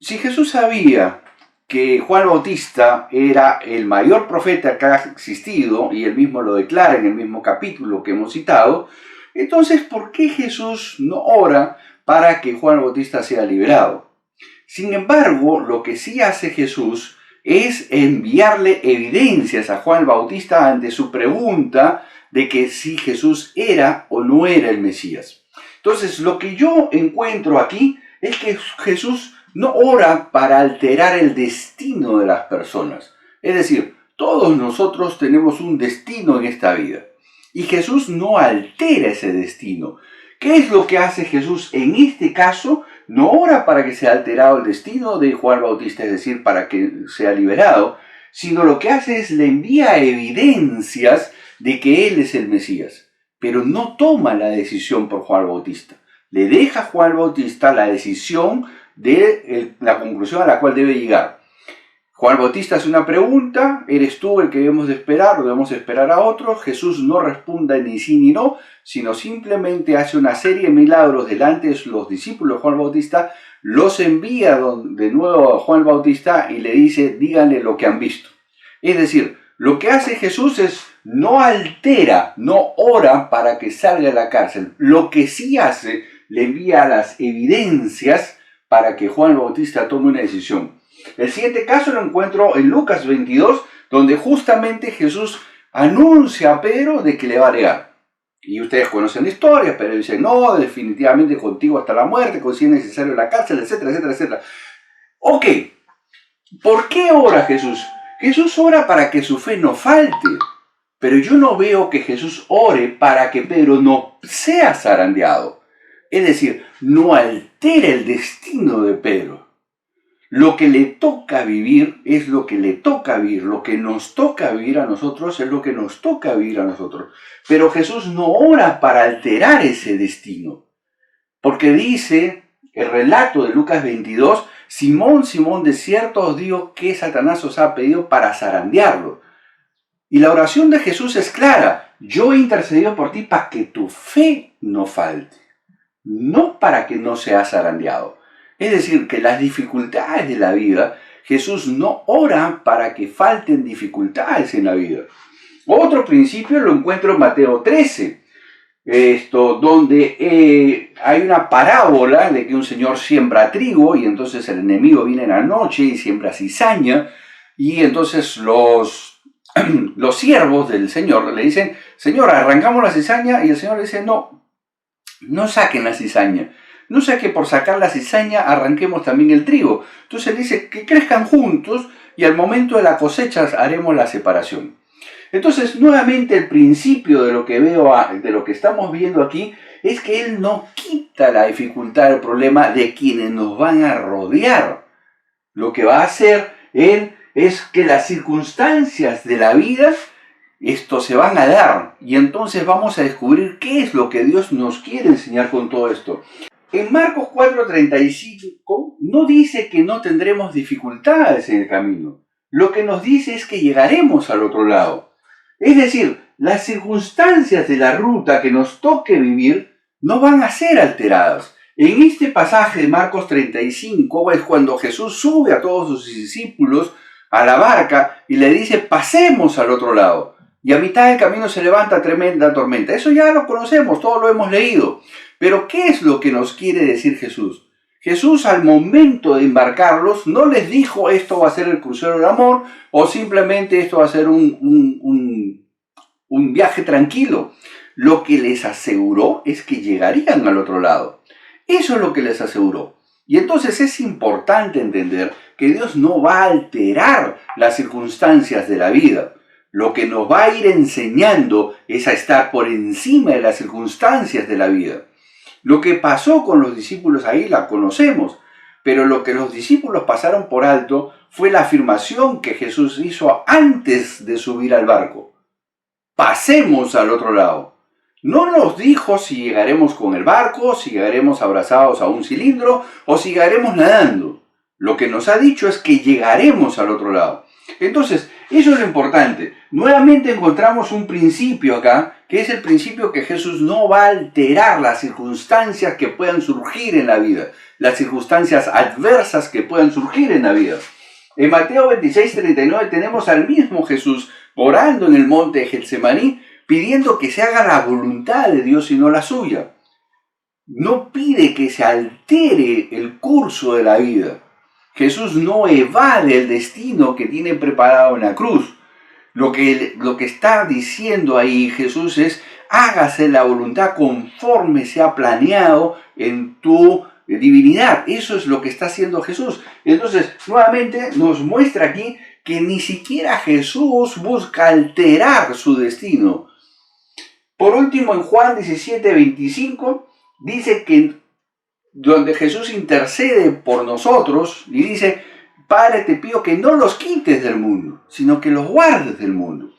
si Jesús sabía que Juan Bautista era el mayor profeta que ha existido, y él mismo lo declara en el mismo capítulo que hemos citado, entonces, ¿por qué Jesús no ora para que Juan Bautista sea liberado? Sin embargo, lo que sí hace Jesús es enviarle evidencias a Juan Bautista ante su pregunta de que si Jesús era o no era el Mesías. Entonces, lo que yo encuentro aquí es que Jesús no ora para alterar el destino de las personas. Es decir, todos nosotros tenemos un destino en esta vida. Y Jesús no altera ese destino. ¿Qué es lo que hace Jesús en este caso? No ora para que sea alterado el destino de Juan Bautista, es decir, para que sea liberado, sino lo que hace es le envía evidencias de que él es el Mesías. Pero no toma la decisión por Juan Bautista. Le deja a Juan Bautista la decisión de la conclusión a la cual debe llegar. Juan Bautista hace una pregunta, ¿eres tú el que debemos de esperar o debemos esperar a otros? Jesús no responde ni sí ni no, sino simplemente hace una serie de milagros delante de los discípulos de Juan Bautista, los envía de nuevo a Juan Bautista y le dice, díganle lo que han visto. Es decir, lo que hace Jesús es no altera, no ora para que salga de la cárcel. Lo que sí hace, le envía las evidencias para que Juan Bautista tome una decisión. El siguiente caso lo encuentro en Lucas 22, donde justamente Jesús anuncia a Pedro de que le va a negar. Y ustedes conocen la historia, pero dice, no, definitivamente contigo hasta la muerte, con si es necesario la cárcel, etcétera, etcétera, etcétera. Ok, ¿por qué ora Jesús? Jesús ora para que su fe no falte, pero yo no veo que Jesús ore para que Pedro no sea zarandeado. Es decir, no altera el destino de Pedro. Lo que le toca vivir es lo que le toca vivir. Lo que nos toca vivir a nosotros es lo que nos toca vivir a nosotros. Pero Jesús no ora para alterar ese destino. Porque dice el relato de Lucas 22, Simón, Simón, de cierto os digo que Satanás os ha pedido para zarandearlo. Y la oración de Jesús es clara. Yo he intercedido por ti para que tu fe no falte. No para que no seas zarandeado. Es decir, que las dificultades de la vida, Jesús no ora para que falten dificultades en la vida. Otro principio lo encuentro en Mateo 13, donde hay una parábola de que un señor siembra trigo y entonces el enemigo viene en la noche y siembra cizaña, y entonces los siervos del señor le dicen: Señor, arrancamos la cizaña, y el señor le dice: no, no saquen la cizaña. No sea que por sacar la cizaña arranquemos también el trigo. Entonces él dice que crezcan juntos y al momento de la cosecha haremos la separación. Entonces, nuevamente el principio de lo que de lo que estamos viendo aquí, es que él no quita la dificultad, el problema de quienes nos van a rodear. Lo que va a hacer él es que las circunstancias de la vida se van a dar, y entonces vamos a descubrir qué es lo que Dios nos quiere enseñar con todo esto. En Marcos 4:35 no dice que no tendremos dificultades en el camino. Lo que nos dice es que llegaremos al otro lado. Es decir, las circunstancias de la ruta que nos toque vivir no van a ser alteradas. En este pasaje de Marcos 35 es cuando Jesús sube a todos sus discípulos a la barca y le dice: pasemos al otro lado. Y a mitad del camino se levanta tremenda tormenta. Eso ya lo conocemos, todo lo hemos leído. Pero ¿qué es lo que nos quiere decir Jesús? Jesús, al momento de embarcarlos, no les dijo: esto va a ser el crucero del amor, o simplemente esto va a ser un viaje tranquilo. Lo que les aseguró es que llegarían al otro lado. Eso es lo que les aseguró. Y entonces es importante entender que Dios no va a alterar las circunstancias de la vida. Lo que nos va a ir enseñando es a estar por encima de las circunstancias de la vida. Lo que pasó con los discípulos ahí la conocemos, pero lo que los discípulos pasaron por alto fue la afirmación que Jesús hizo antes de subir al barco: pasemos al otro lado. No nos dijo si llegaremos con el barco, si llegaremos abrazados a un cilindro o si llegaremos nadando. Lo que nos ha dicho es que llegaremos al otro lado. Entonces, eso es lo importante. Nuevamente encontramos un principio acá, que es el principio que Jesús no va a alterar las circunstancias que puedan surgir en la vida, las circunstancias adversas que puedan surgir en la vida. En Mateo 26:39 tenemos al mismo Jesús orando en el monte de Getsemaní, pidiendo que se haga la voluntad de Dios y no la suya. No pide que se altere el curso de la vida. Jesús no evade el destino que tiene preparado en la cruz. Lo que está diciendo ahí Jesús es: hágase la voluntad conforme se ha planeado en tu divinidad. Eso es lo que está haciendo Jesús. Entonces, nuevamente nos muestra aquí que ni siquiera Jesús busca alterar su destino. Por último, en Juan 17:25 dice que donde Jesús intercede por nosotros y dice: Padre, te pido que no los quites del mundo, sino que los guardes del mundo.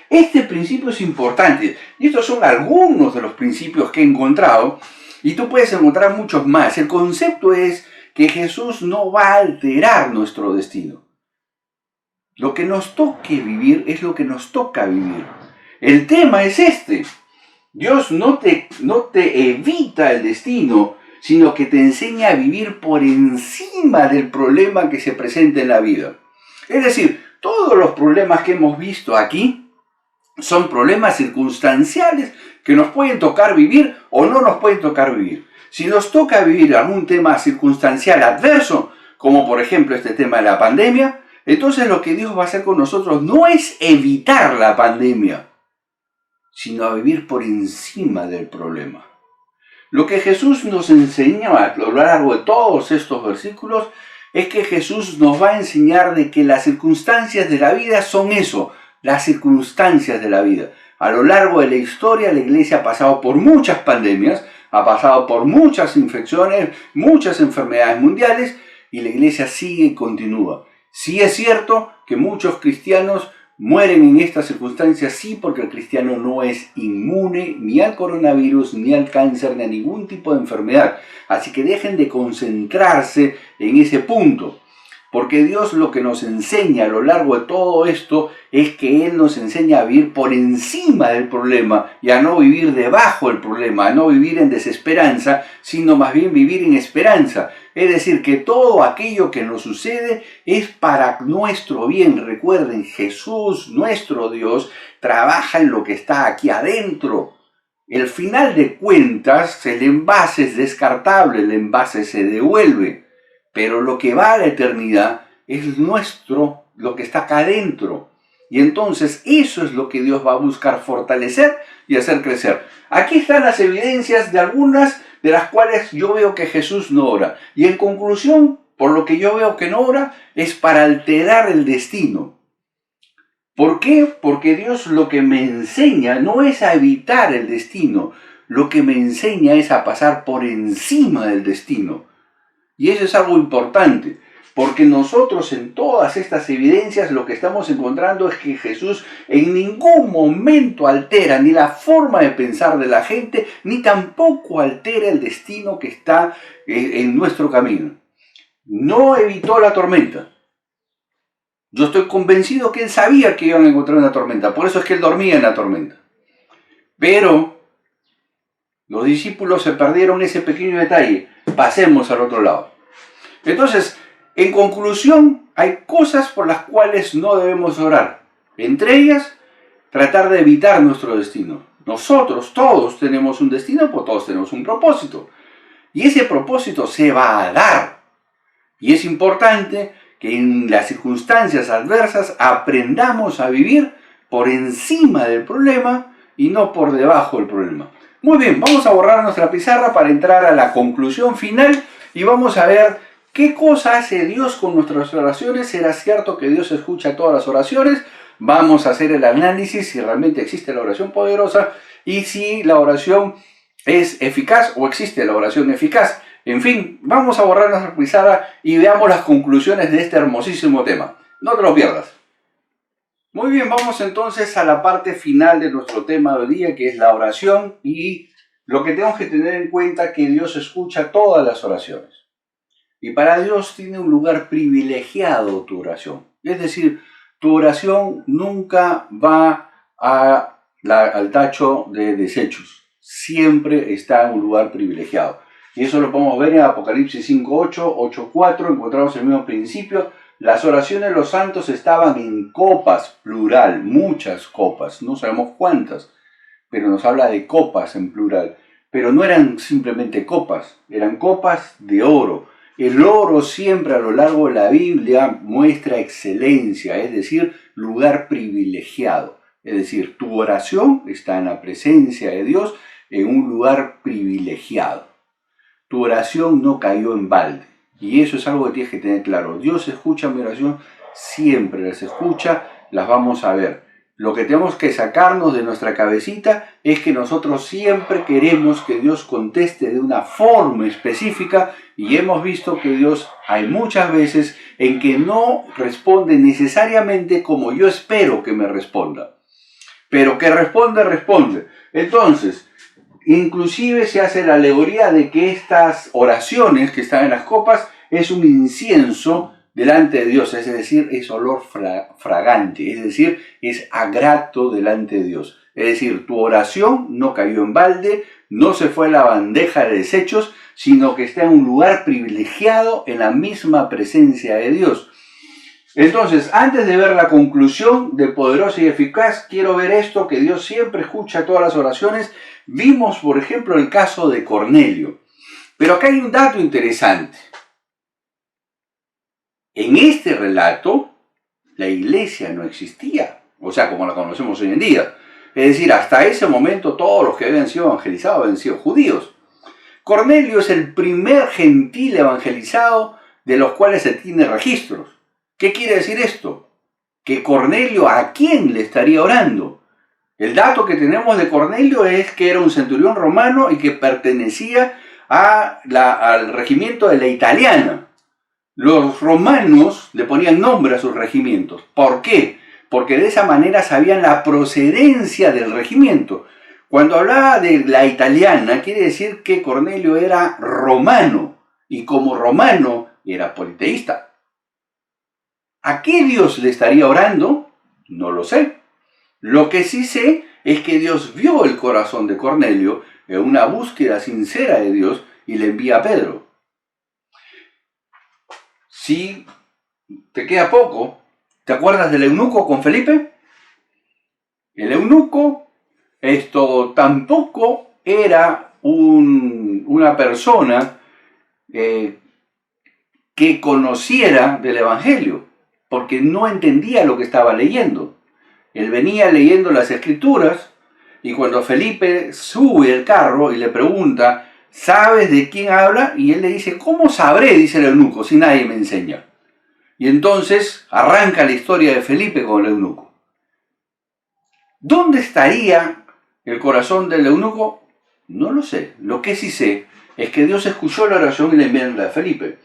Este principio es importante, y estos son algunos de los principios que he encontrado, y tú puedes encontrar muchos más. El concepto es que Jesús no va a alterar nuestro destino. Lo que nos toque vivir es lo que nos toca vivir. El tema es este: Dios no te evita el destino, sino que te enseña a vivir por encima del problema que se presenta en la vida. Es decir, todos los problemas que hemos visto aquí son problemas circunstanciales que nos pueden tocar vivir o no nos pueden tocar vivir. Si nos toca vivir algún tema circunstancial adverso, como por ejemplo este tema de la pandemia, entonces lo que Dios va a hacer con nosotros no es evitar la pandemia, sino a vivir por encima del problema. Lo que Jesús nos enseña a lo largo de todos estos versículos es que Jesús nos va a enseñar de que las circunstancias de la vida son eso, las circunstancias de la vida. A lo largo de la historia, la iglesia ha pasado por muchas pandemias, ha pasado por muchas infecciones, muchas enfermedades mundiales, y la iglesia sigue y continúa. Sí es cierto que muchos cristianos mueren en estas circunstancias, sí, porque el cristiano no es inmune ni al coronavirus, ni al cáncer, ni a ningún tipo de enfermedad. Así que dejen de concentrarse en ese punto. Porque Dios lo que nos enseña a lo largo de todo esto es que Él nos enseña a vivir por encima del problema y a no vivir debajo del problema, a no vivir en desesperanza, sino más bien vivir en esperanza. Es decir, que todo aquello que nos sucede es para nuestro bien. Recuerden, Jesús, nuestro Dios, trabaja en lo que está aquí adentro. El final de cuentas, el envase es descartable, el envase se devuelve. Pero lo que va a la eternidad es nuestro, lo que está acá adentro. Y entonces eso es lo que Dios va a buscar fortalecer y hacer crecer. Aquí están las evidencias de algunas de las cuales yo veo que Jesús no ora. Y en conclusión, por lo que yo veo que no ora, es para alterar el destino. ¿Por qué? Porque Dios lo que me enseña no es a evitar el destino, lo que me enseña es a pasar por encima del destino. Y eso es algo importante, porque nosotros en todas estas evidencias lo que estamos encontrando es que Jesús en ningún momento altera ni la forma de pensar de la gente, ni tampoco altera el destino que está en nuestro camino. No evitó la tormenta. Yo estoy convencido que Él sabía que iban a encontrar una tormenta, por eso es que Él dormía en la tormenta. Pero los discípulos se perdieron ese pequeño detalle. Pasemos al otro lado. Entonces, en conclusión, hay cosas por las cuales no debemos orar. Entre ellas, tratar de evitar nuestro destino. Nosotros todos tenemos un destino, pues todos tenemos un propósito. Y ese propósito se va a dar. Y es importante que en las circunstancias adversas aprendamos a vivir por encima del problema y no por debajo del problema. Muy bien, vamos a borrar nuestra pizarra para entrar a la conclusión final y vamos a ver qué cosa hace Dios con nuestras oraciones. ¿Será cierto que Dios escucha todas las oraciones? Vamos a hacer el análisis si realmente existe la oración poderosa y si la oración es eficaz o existe la oración eficaz. En fin, vamos a borrar nuestra pizarra y veamos las conclusiones de este hermosísimo tema. No te lo pierdas. Muy bien, vamos entonces a la parte final de nuestro tema de hoy día, que es la oración, y lo que tenemos que tener en cuenta es que Dios escucha todas las oraciones. Y para Dios tiene un lugar privilegiado tu oración. Es decir, tu oración nunca va al tacho de desechos. Siempre está en un lugar privilegiado. Y eso lo podemos ver en Apocalipsis 5:8, 8:4, encontramos el mismo principio. Las oraciones de los santos estaban en copas, plural, muchas copas, no sabemos cuántas, pero nos habla de copas en plural. Pero no eran simplemente copas, eran copas de oro. El oro siempre a lo largo de la Biblia muestra excelencia, es decir, lugar privilegiado. Es decir, tu oración está en la presencia de Dios en un lugar privilegiado. Tu oración no cayó en balde. Y eso es algo que tienes que tener claro. Dios escucha mi oración, siempre las escucha, las vamos a ver. Lo que tenemos que sacarnos de nuestra cabecita es que nosotros siempre queremos que Dios conteste de una forma específica y hemos visto que Dios hay muchas veces en que no responde necesariamente como yo espero que me responda. Pero que responde, responde. Entonces, inclusive se hace la alegoría de que estas oraciones que están en las copas es un incienso delante de Dios, es decir, es olor fragante, es decir, es grato delante de Dios. Es decir, tu oración no cayó en balde, no se fue a la bandeja de desechos, sino que está en un lugar privilegiado en la misma presencia de Dios. Entonces, antes de ver la conclusión de poderosa y eficaz, quiero ver esto, que Dios siempre escucha todas las oraciones. Vimos, por ejemplo, el caso de Cornelio. Pero acá hay un dato interesante. En este relato, la iglesia no existía, o sea, como la conocemos hoy en día. Es decir, hasta ese momento todos los que habían sido evangelizados habían sido judíos. Cornelio es el primer gentil evangelizado de los cuales se tiene registros. ¿Qué quiere decir esto? Que Cornelio, ¿a quién le estaría orando? El dato que tenemos de Cornelio es que era un centurión romano y que pertenecía al regimiento de la Italiana. Los romanos le ponían nombre a sus regimientos. ¿Por qué? Porque de esa manera sabían la procedencia del regimiento. Cuando hablaba de la Italiana, quiere decir que Cornelio era romano y como romano era politeísta. ¿A qué Dios le estaría orando? No lo sé. Lo que sí sé es que Dios vio el corazón de Cornelio en una búsqueda sincera de Dios y le envía a Pedro. Si te queda poco, ¿te acuerdas del eunuco con Felipe? El eunuco, esto tampoco era una persona que conociera del Evangelio, porque no entendía lo que estaba leyendo. Él venía leyendo las Escrituras y cuando Felipe sube el carro y le pregunta, ¿sabes de quién habla? Y él le dice, ¿cómo sabré? Dice el eunuco, si nadie me enseña. Y entonces arranca la historia de Felipe con el eunuco. ¿Dónde estaría el corazón del eunuco? No lo sé. Lo que sí sé es que Dios escuchó la oración y le envió a Felipe.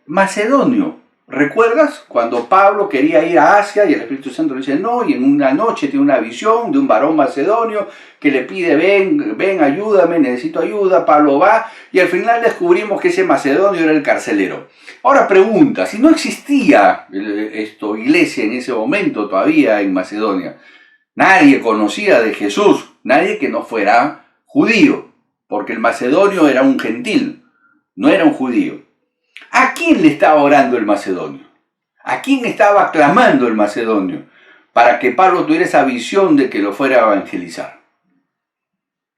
Macedonio, ¿recuerdas cuando Pablo quería ir a Asia y el Espíritu Santo le dice no? Y en una noche tiene una visión de un varón macedonio que le pide, ven, ayúdame, necesito ayuda. Pablo va y al final descubrimos que ese macedonio era el carcelero. Ahora pregunta, si no existía iglesia en ese momento todavía en Macedonia, nadie conocía de Jesús, nadie que no fuera judío, porque el macedonio era un gentil, no era un judío. ¿A quién le estaba orando el macedonio? ¿A quién estaba clamando el macedonio para que Pablo tuviera esa visión de que lo fuera a evangelizar?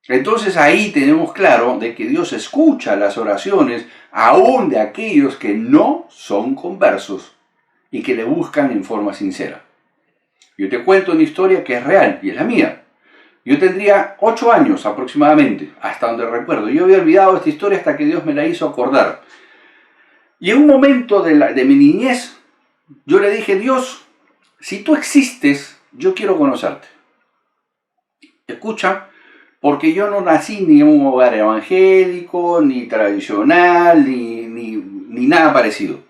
Entonces ahí tenemos claro de que Dios escucha las oraciones aún de aquellos que no son conversos y que le buscan en forma sincera. Yo te cuento una historia que es real y es la mía. Yo tendría 8 años aproximadamente, hasta donde recuerdo. Yo había olvidado esta historia hasta que Dios me la hizo acordar. Y en un momento de mi niñez, yo le dije, Dios, si tú existes, yo quiero conocerte. Escucha, porque yo no nací ni en un hogar evangélico, ni tradicional, ni nada parecido.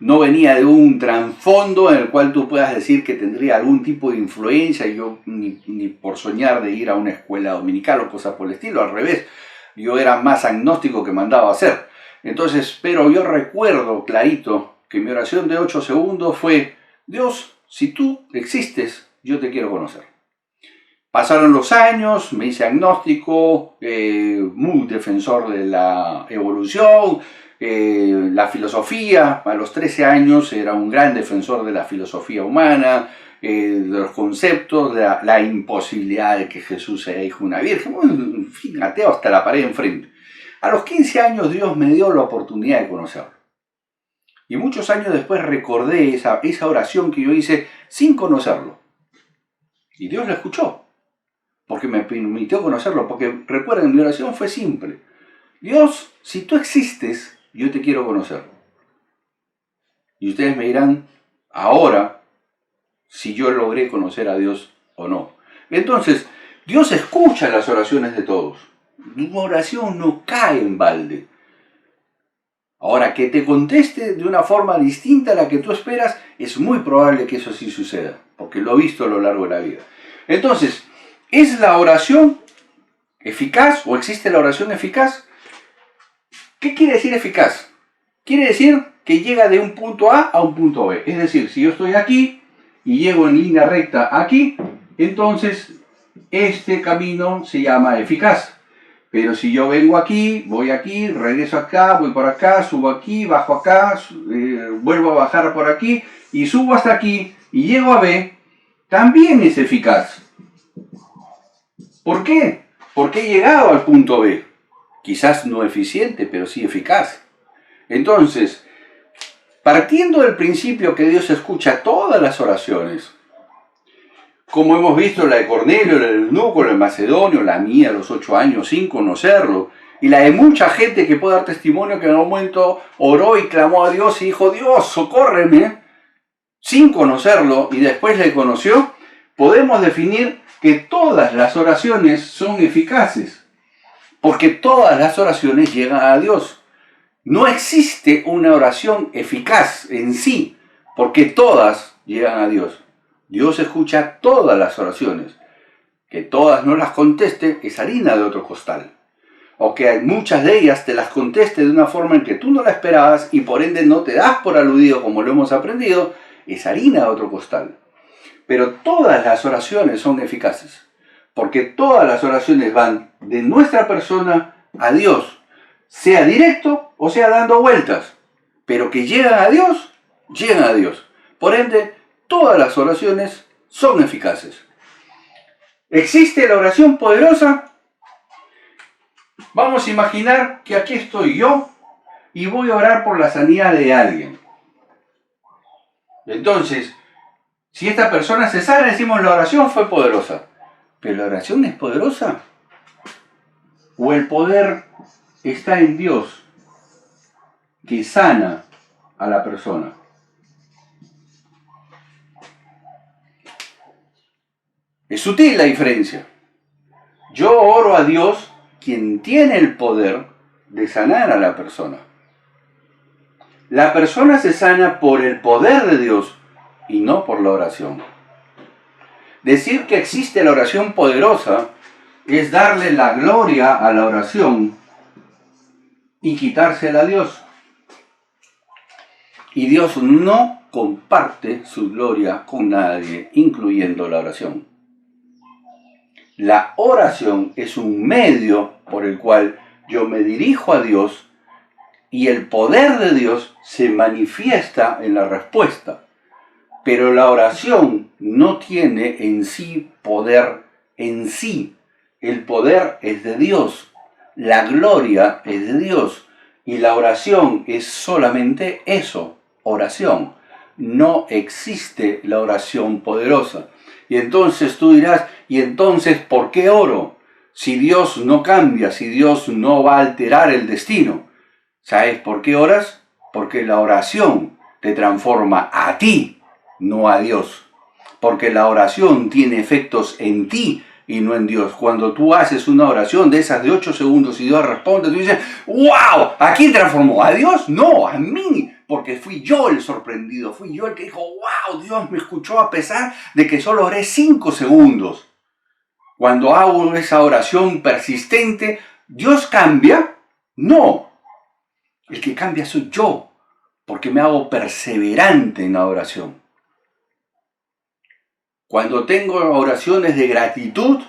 No venía de un trasfondo en el cual tú puedas decir que tendría algún tipo de influencia, yo ni por soñar de ir a una escuela dominical o cosas por el estilo, al revés, yo era más agnóstico que mandaba a hacer. Entonces, pero yo recuerdo clarito que mi oración de 8 segundos fue, Dios, si tú existes, yo te quiero conocer. Pasaron los años, me hice agnóstico, muy defensor de la evolución, la filosofía. A los 13 años era un gran defensor de la filosofía humana, de los conceptos, de la imposibilidad de que Jesús sea hijo de una virgen, en fin, ateo hasta la pared enfrente. A los 15 años Dios me dio la oportunidad de conocerlo. Y muchos años después recordé esa oración que yo hice sin conocerlo. Y Dios la escuchó, porque me permitió conocerlo, porque recuerden, mi oración fue simple. Dios, si tú existes, yo te quiero conocer. Y ustedes me dirán, ahora, si yo logré conocer a Dios o no. Entonces, Dios escucha las oraciones de todos. Una oración no cae en balde. Ahora, que te conteste de una forma distinta a la que tú esperas, es muy probable que eso sí suceda, porque lo he visto a lo largo de la vida. Entonces, ¿es la oración eficaz o existe la oración eficaz? ¿Qué quiere decir eficaz? Quiere decir que llega de un punto A a un punto B. Es decir, si yo estoy aquí y llego en línea recta aquí, entonces este camino se llama eficaz. Pero si yo vengo aquí, voy aquí, regreso acá, voy por acá, subo aquí, bajo acá, vuelvo a bajar por aquí y subo hasta aquí y llego a B, también es eficaz. ¿Por qué? Porque he llegado al punto B. Quizás no eficiente, pero sí eficaz. Entonces, partiendo del principio que Dios escucha todas las oraciones, como hemos visto la de Cornelio, la del eunuco, la de Macedonio, la mía a los 8 años sin conocerlo, y la de mucha gente que puede dar testimonio que en un momento oró y clamó a Dios y dijo, Dios, socórreme, sin conocerlo, y después le conoció, podemos definir que todas las oraciones son eficaces, porque todas las oraciones llegan a Dios. No existe una oración eficaz en sí, porque todas llegan a Dios. Dios escucha todas las oraciones. Que todas no las conteste es harina de otro costal. O que muchas de ellas te las conteste de una forma en que tú no la esperabas y por ende no te das por aludido como lo hemos aprendido, es harina de otro costal. Pero todas las oraciones son eficaces, porque todas las oraciones van de nuestra persona a Dios, sea directo o sea dando vueltas, pero que llegan a Dios, llegan a Dios. Por ende, todas las oraciones son eficaces. ¿Existe la oración poderosa? Vamos a imaginar que aquí estoy yo y voy a orar por la sanidad de alguien. Entonces, si esta persona se sana, decimos la oración fue poderosa. ¿Pero la oración es poderosa? ¿O el poder está en Dios que sana a la persona? Es sutil la diferencia. Yo oro a Dios, quien tiene el poder de sanar a la persona. La persona se sana por el poder de Dios y no por la oración. Decir que existe la oración poderosa es darle la gloria a la oración y quitársela a Dios. Y Dios no comparte su gloria con nadie, incluyendo la oración. La oración es un medio por el cual yo me dirijo a Dios y el poder de Dios se manifiesta en la respuesta. Pero la oración no tiene en sí poder en sí. El poder es de Dios, la gloria es de Dios y la oración es solamente eso, oración. No existe la oración poderosa. Y entonces tú dirás, ¿y entonces por qué oro? Si Dios no cambia, si Dios no va a alterar el destino. ¿Sabes por qué oras? Porque la oración te transforma a ti, no a Dios. Porque la oración tiene efectos en ti y no en Dios. Cuando tú haces una oración de esas de 8 segundos y Dios responde, tú dices, ¡wow! ¿A quién transformó? ¿A Dios? No, a mí. Porque fui yo el sorprendido, fui yo el que dijo, ¡wow! Dios me escuchó a pesar de que solo oré 5 segundos. Cuando hago esa oración persistente, ¿Dios cambia? No. El que cambia soy yo, porque me hago perseverante en la oración. Cuando tengo oraciones de gratitud,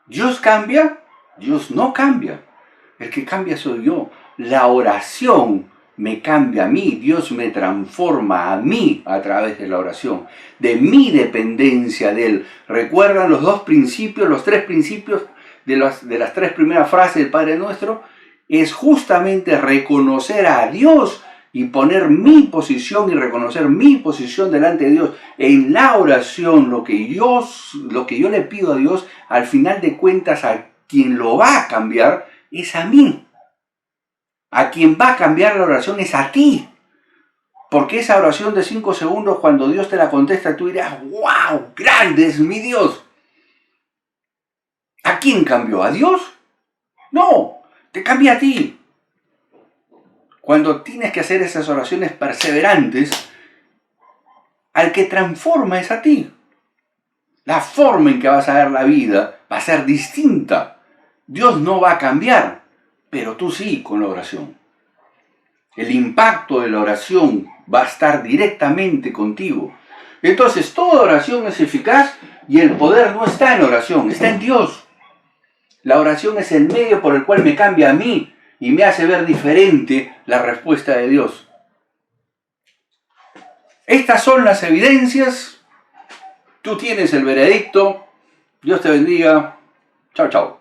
¿Dios cambia? Dios no cambia. El que cambia soy yo. La oración me cambia a mí. Dios me transforma a mí a través de la oración. De mi dependencia de Él. ¿Recuerdan los dos principios, los tres principios de las tres primeras frases del Padre Nuestro? Es justamente reconocer a Dios y poner mi posición y reconocer mi posición delante de Dios. En la oración, lo que yo le pido a Dios, al final de cuentas, a quien lo va a cambiar es a mí. A quien va a cambiar la oración es a ti. Porque esa oración de 5 segundos, cuando Dios te la contesta, tú dirás, ¡wow! ¡Grande es mi Dios! ¿A quién cambió? ¿A Dios? No, te cambia a ti. Cuando tienes que hacer esas oraciones perseverantes, al que transforma es a ti. La forma en que vas a ver la vida va a ser distinta. Dios no va a cambiar, pero tú sí con la oración. El impacto de la oración va a estar directamente contigo. Entonces, toda oración es eficaz y el poder no está en la oración, está en Dios. La oración es el medio por el cual me cambia a mí y me hace ver diferente la respuesta de Dios. Estas son las evidencias. Tú tienes el veredicto. Dios te bendiga. Chao, chao.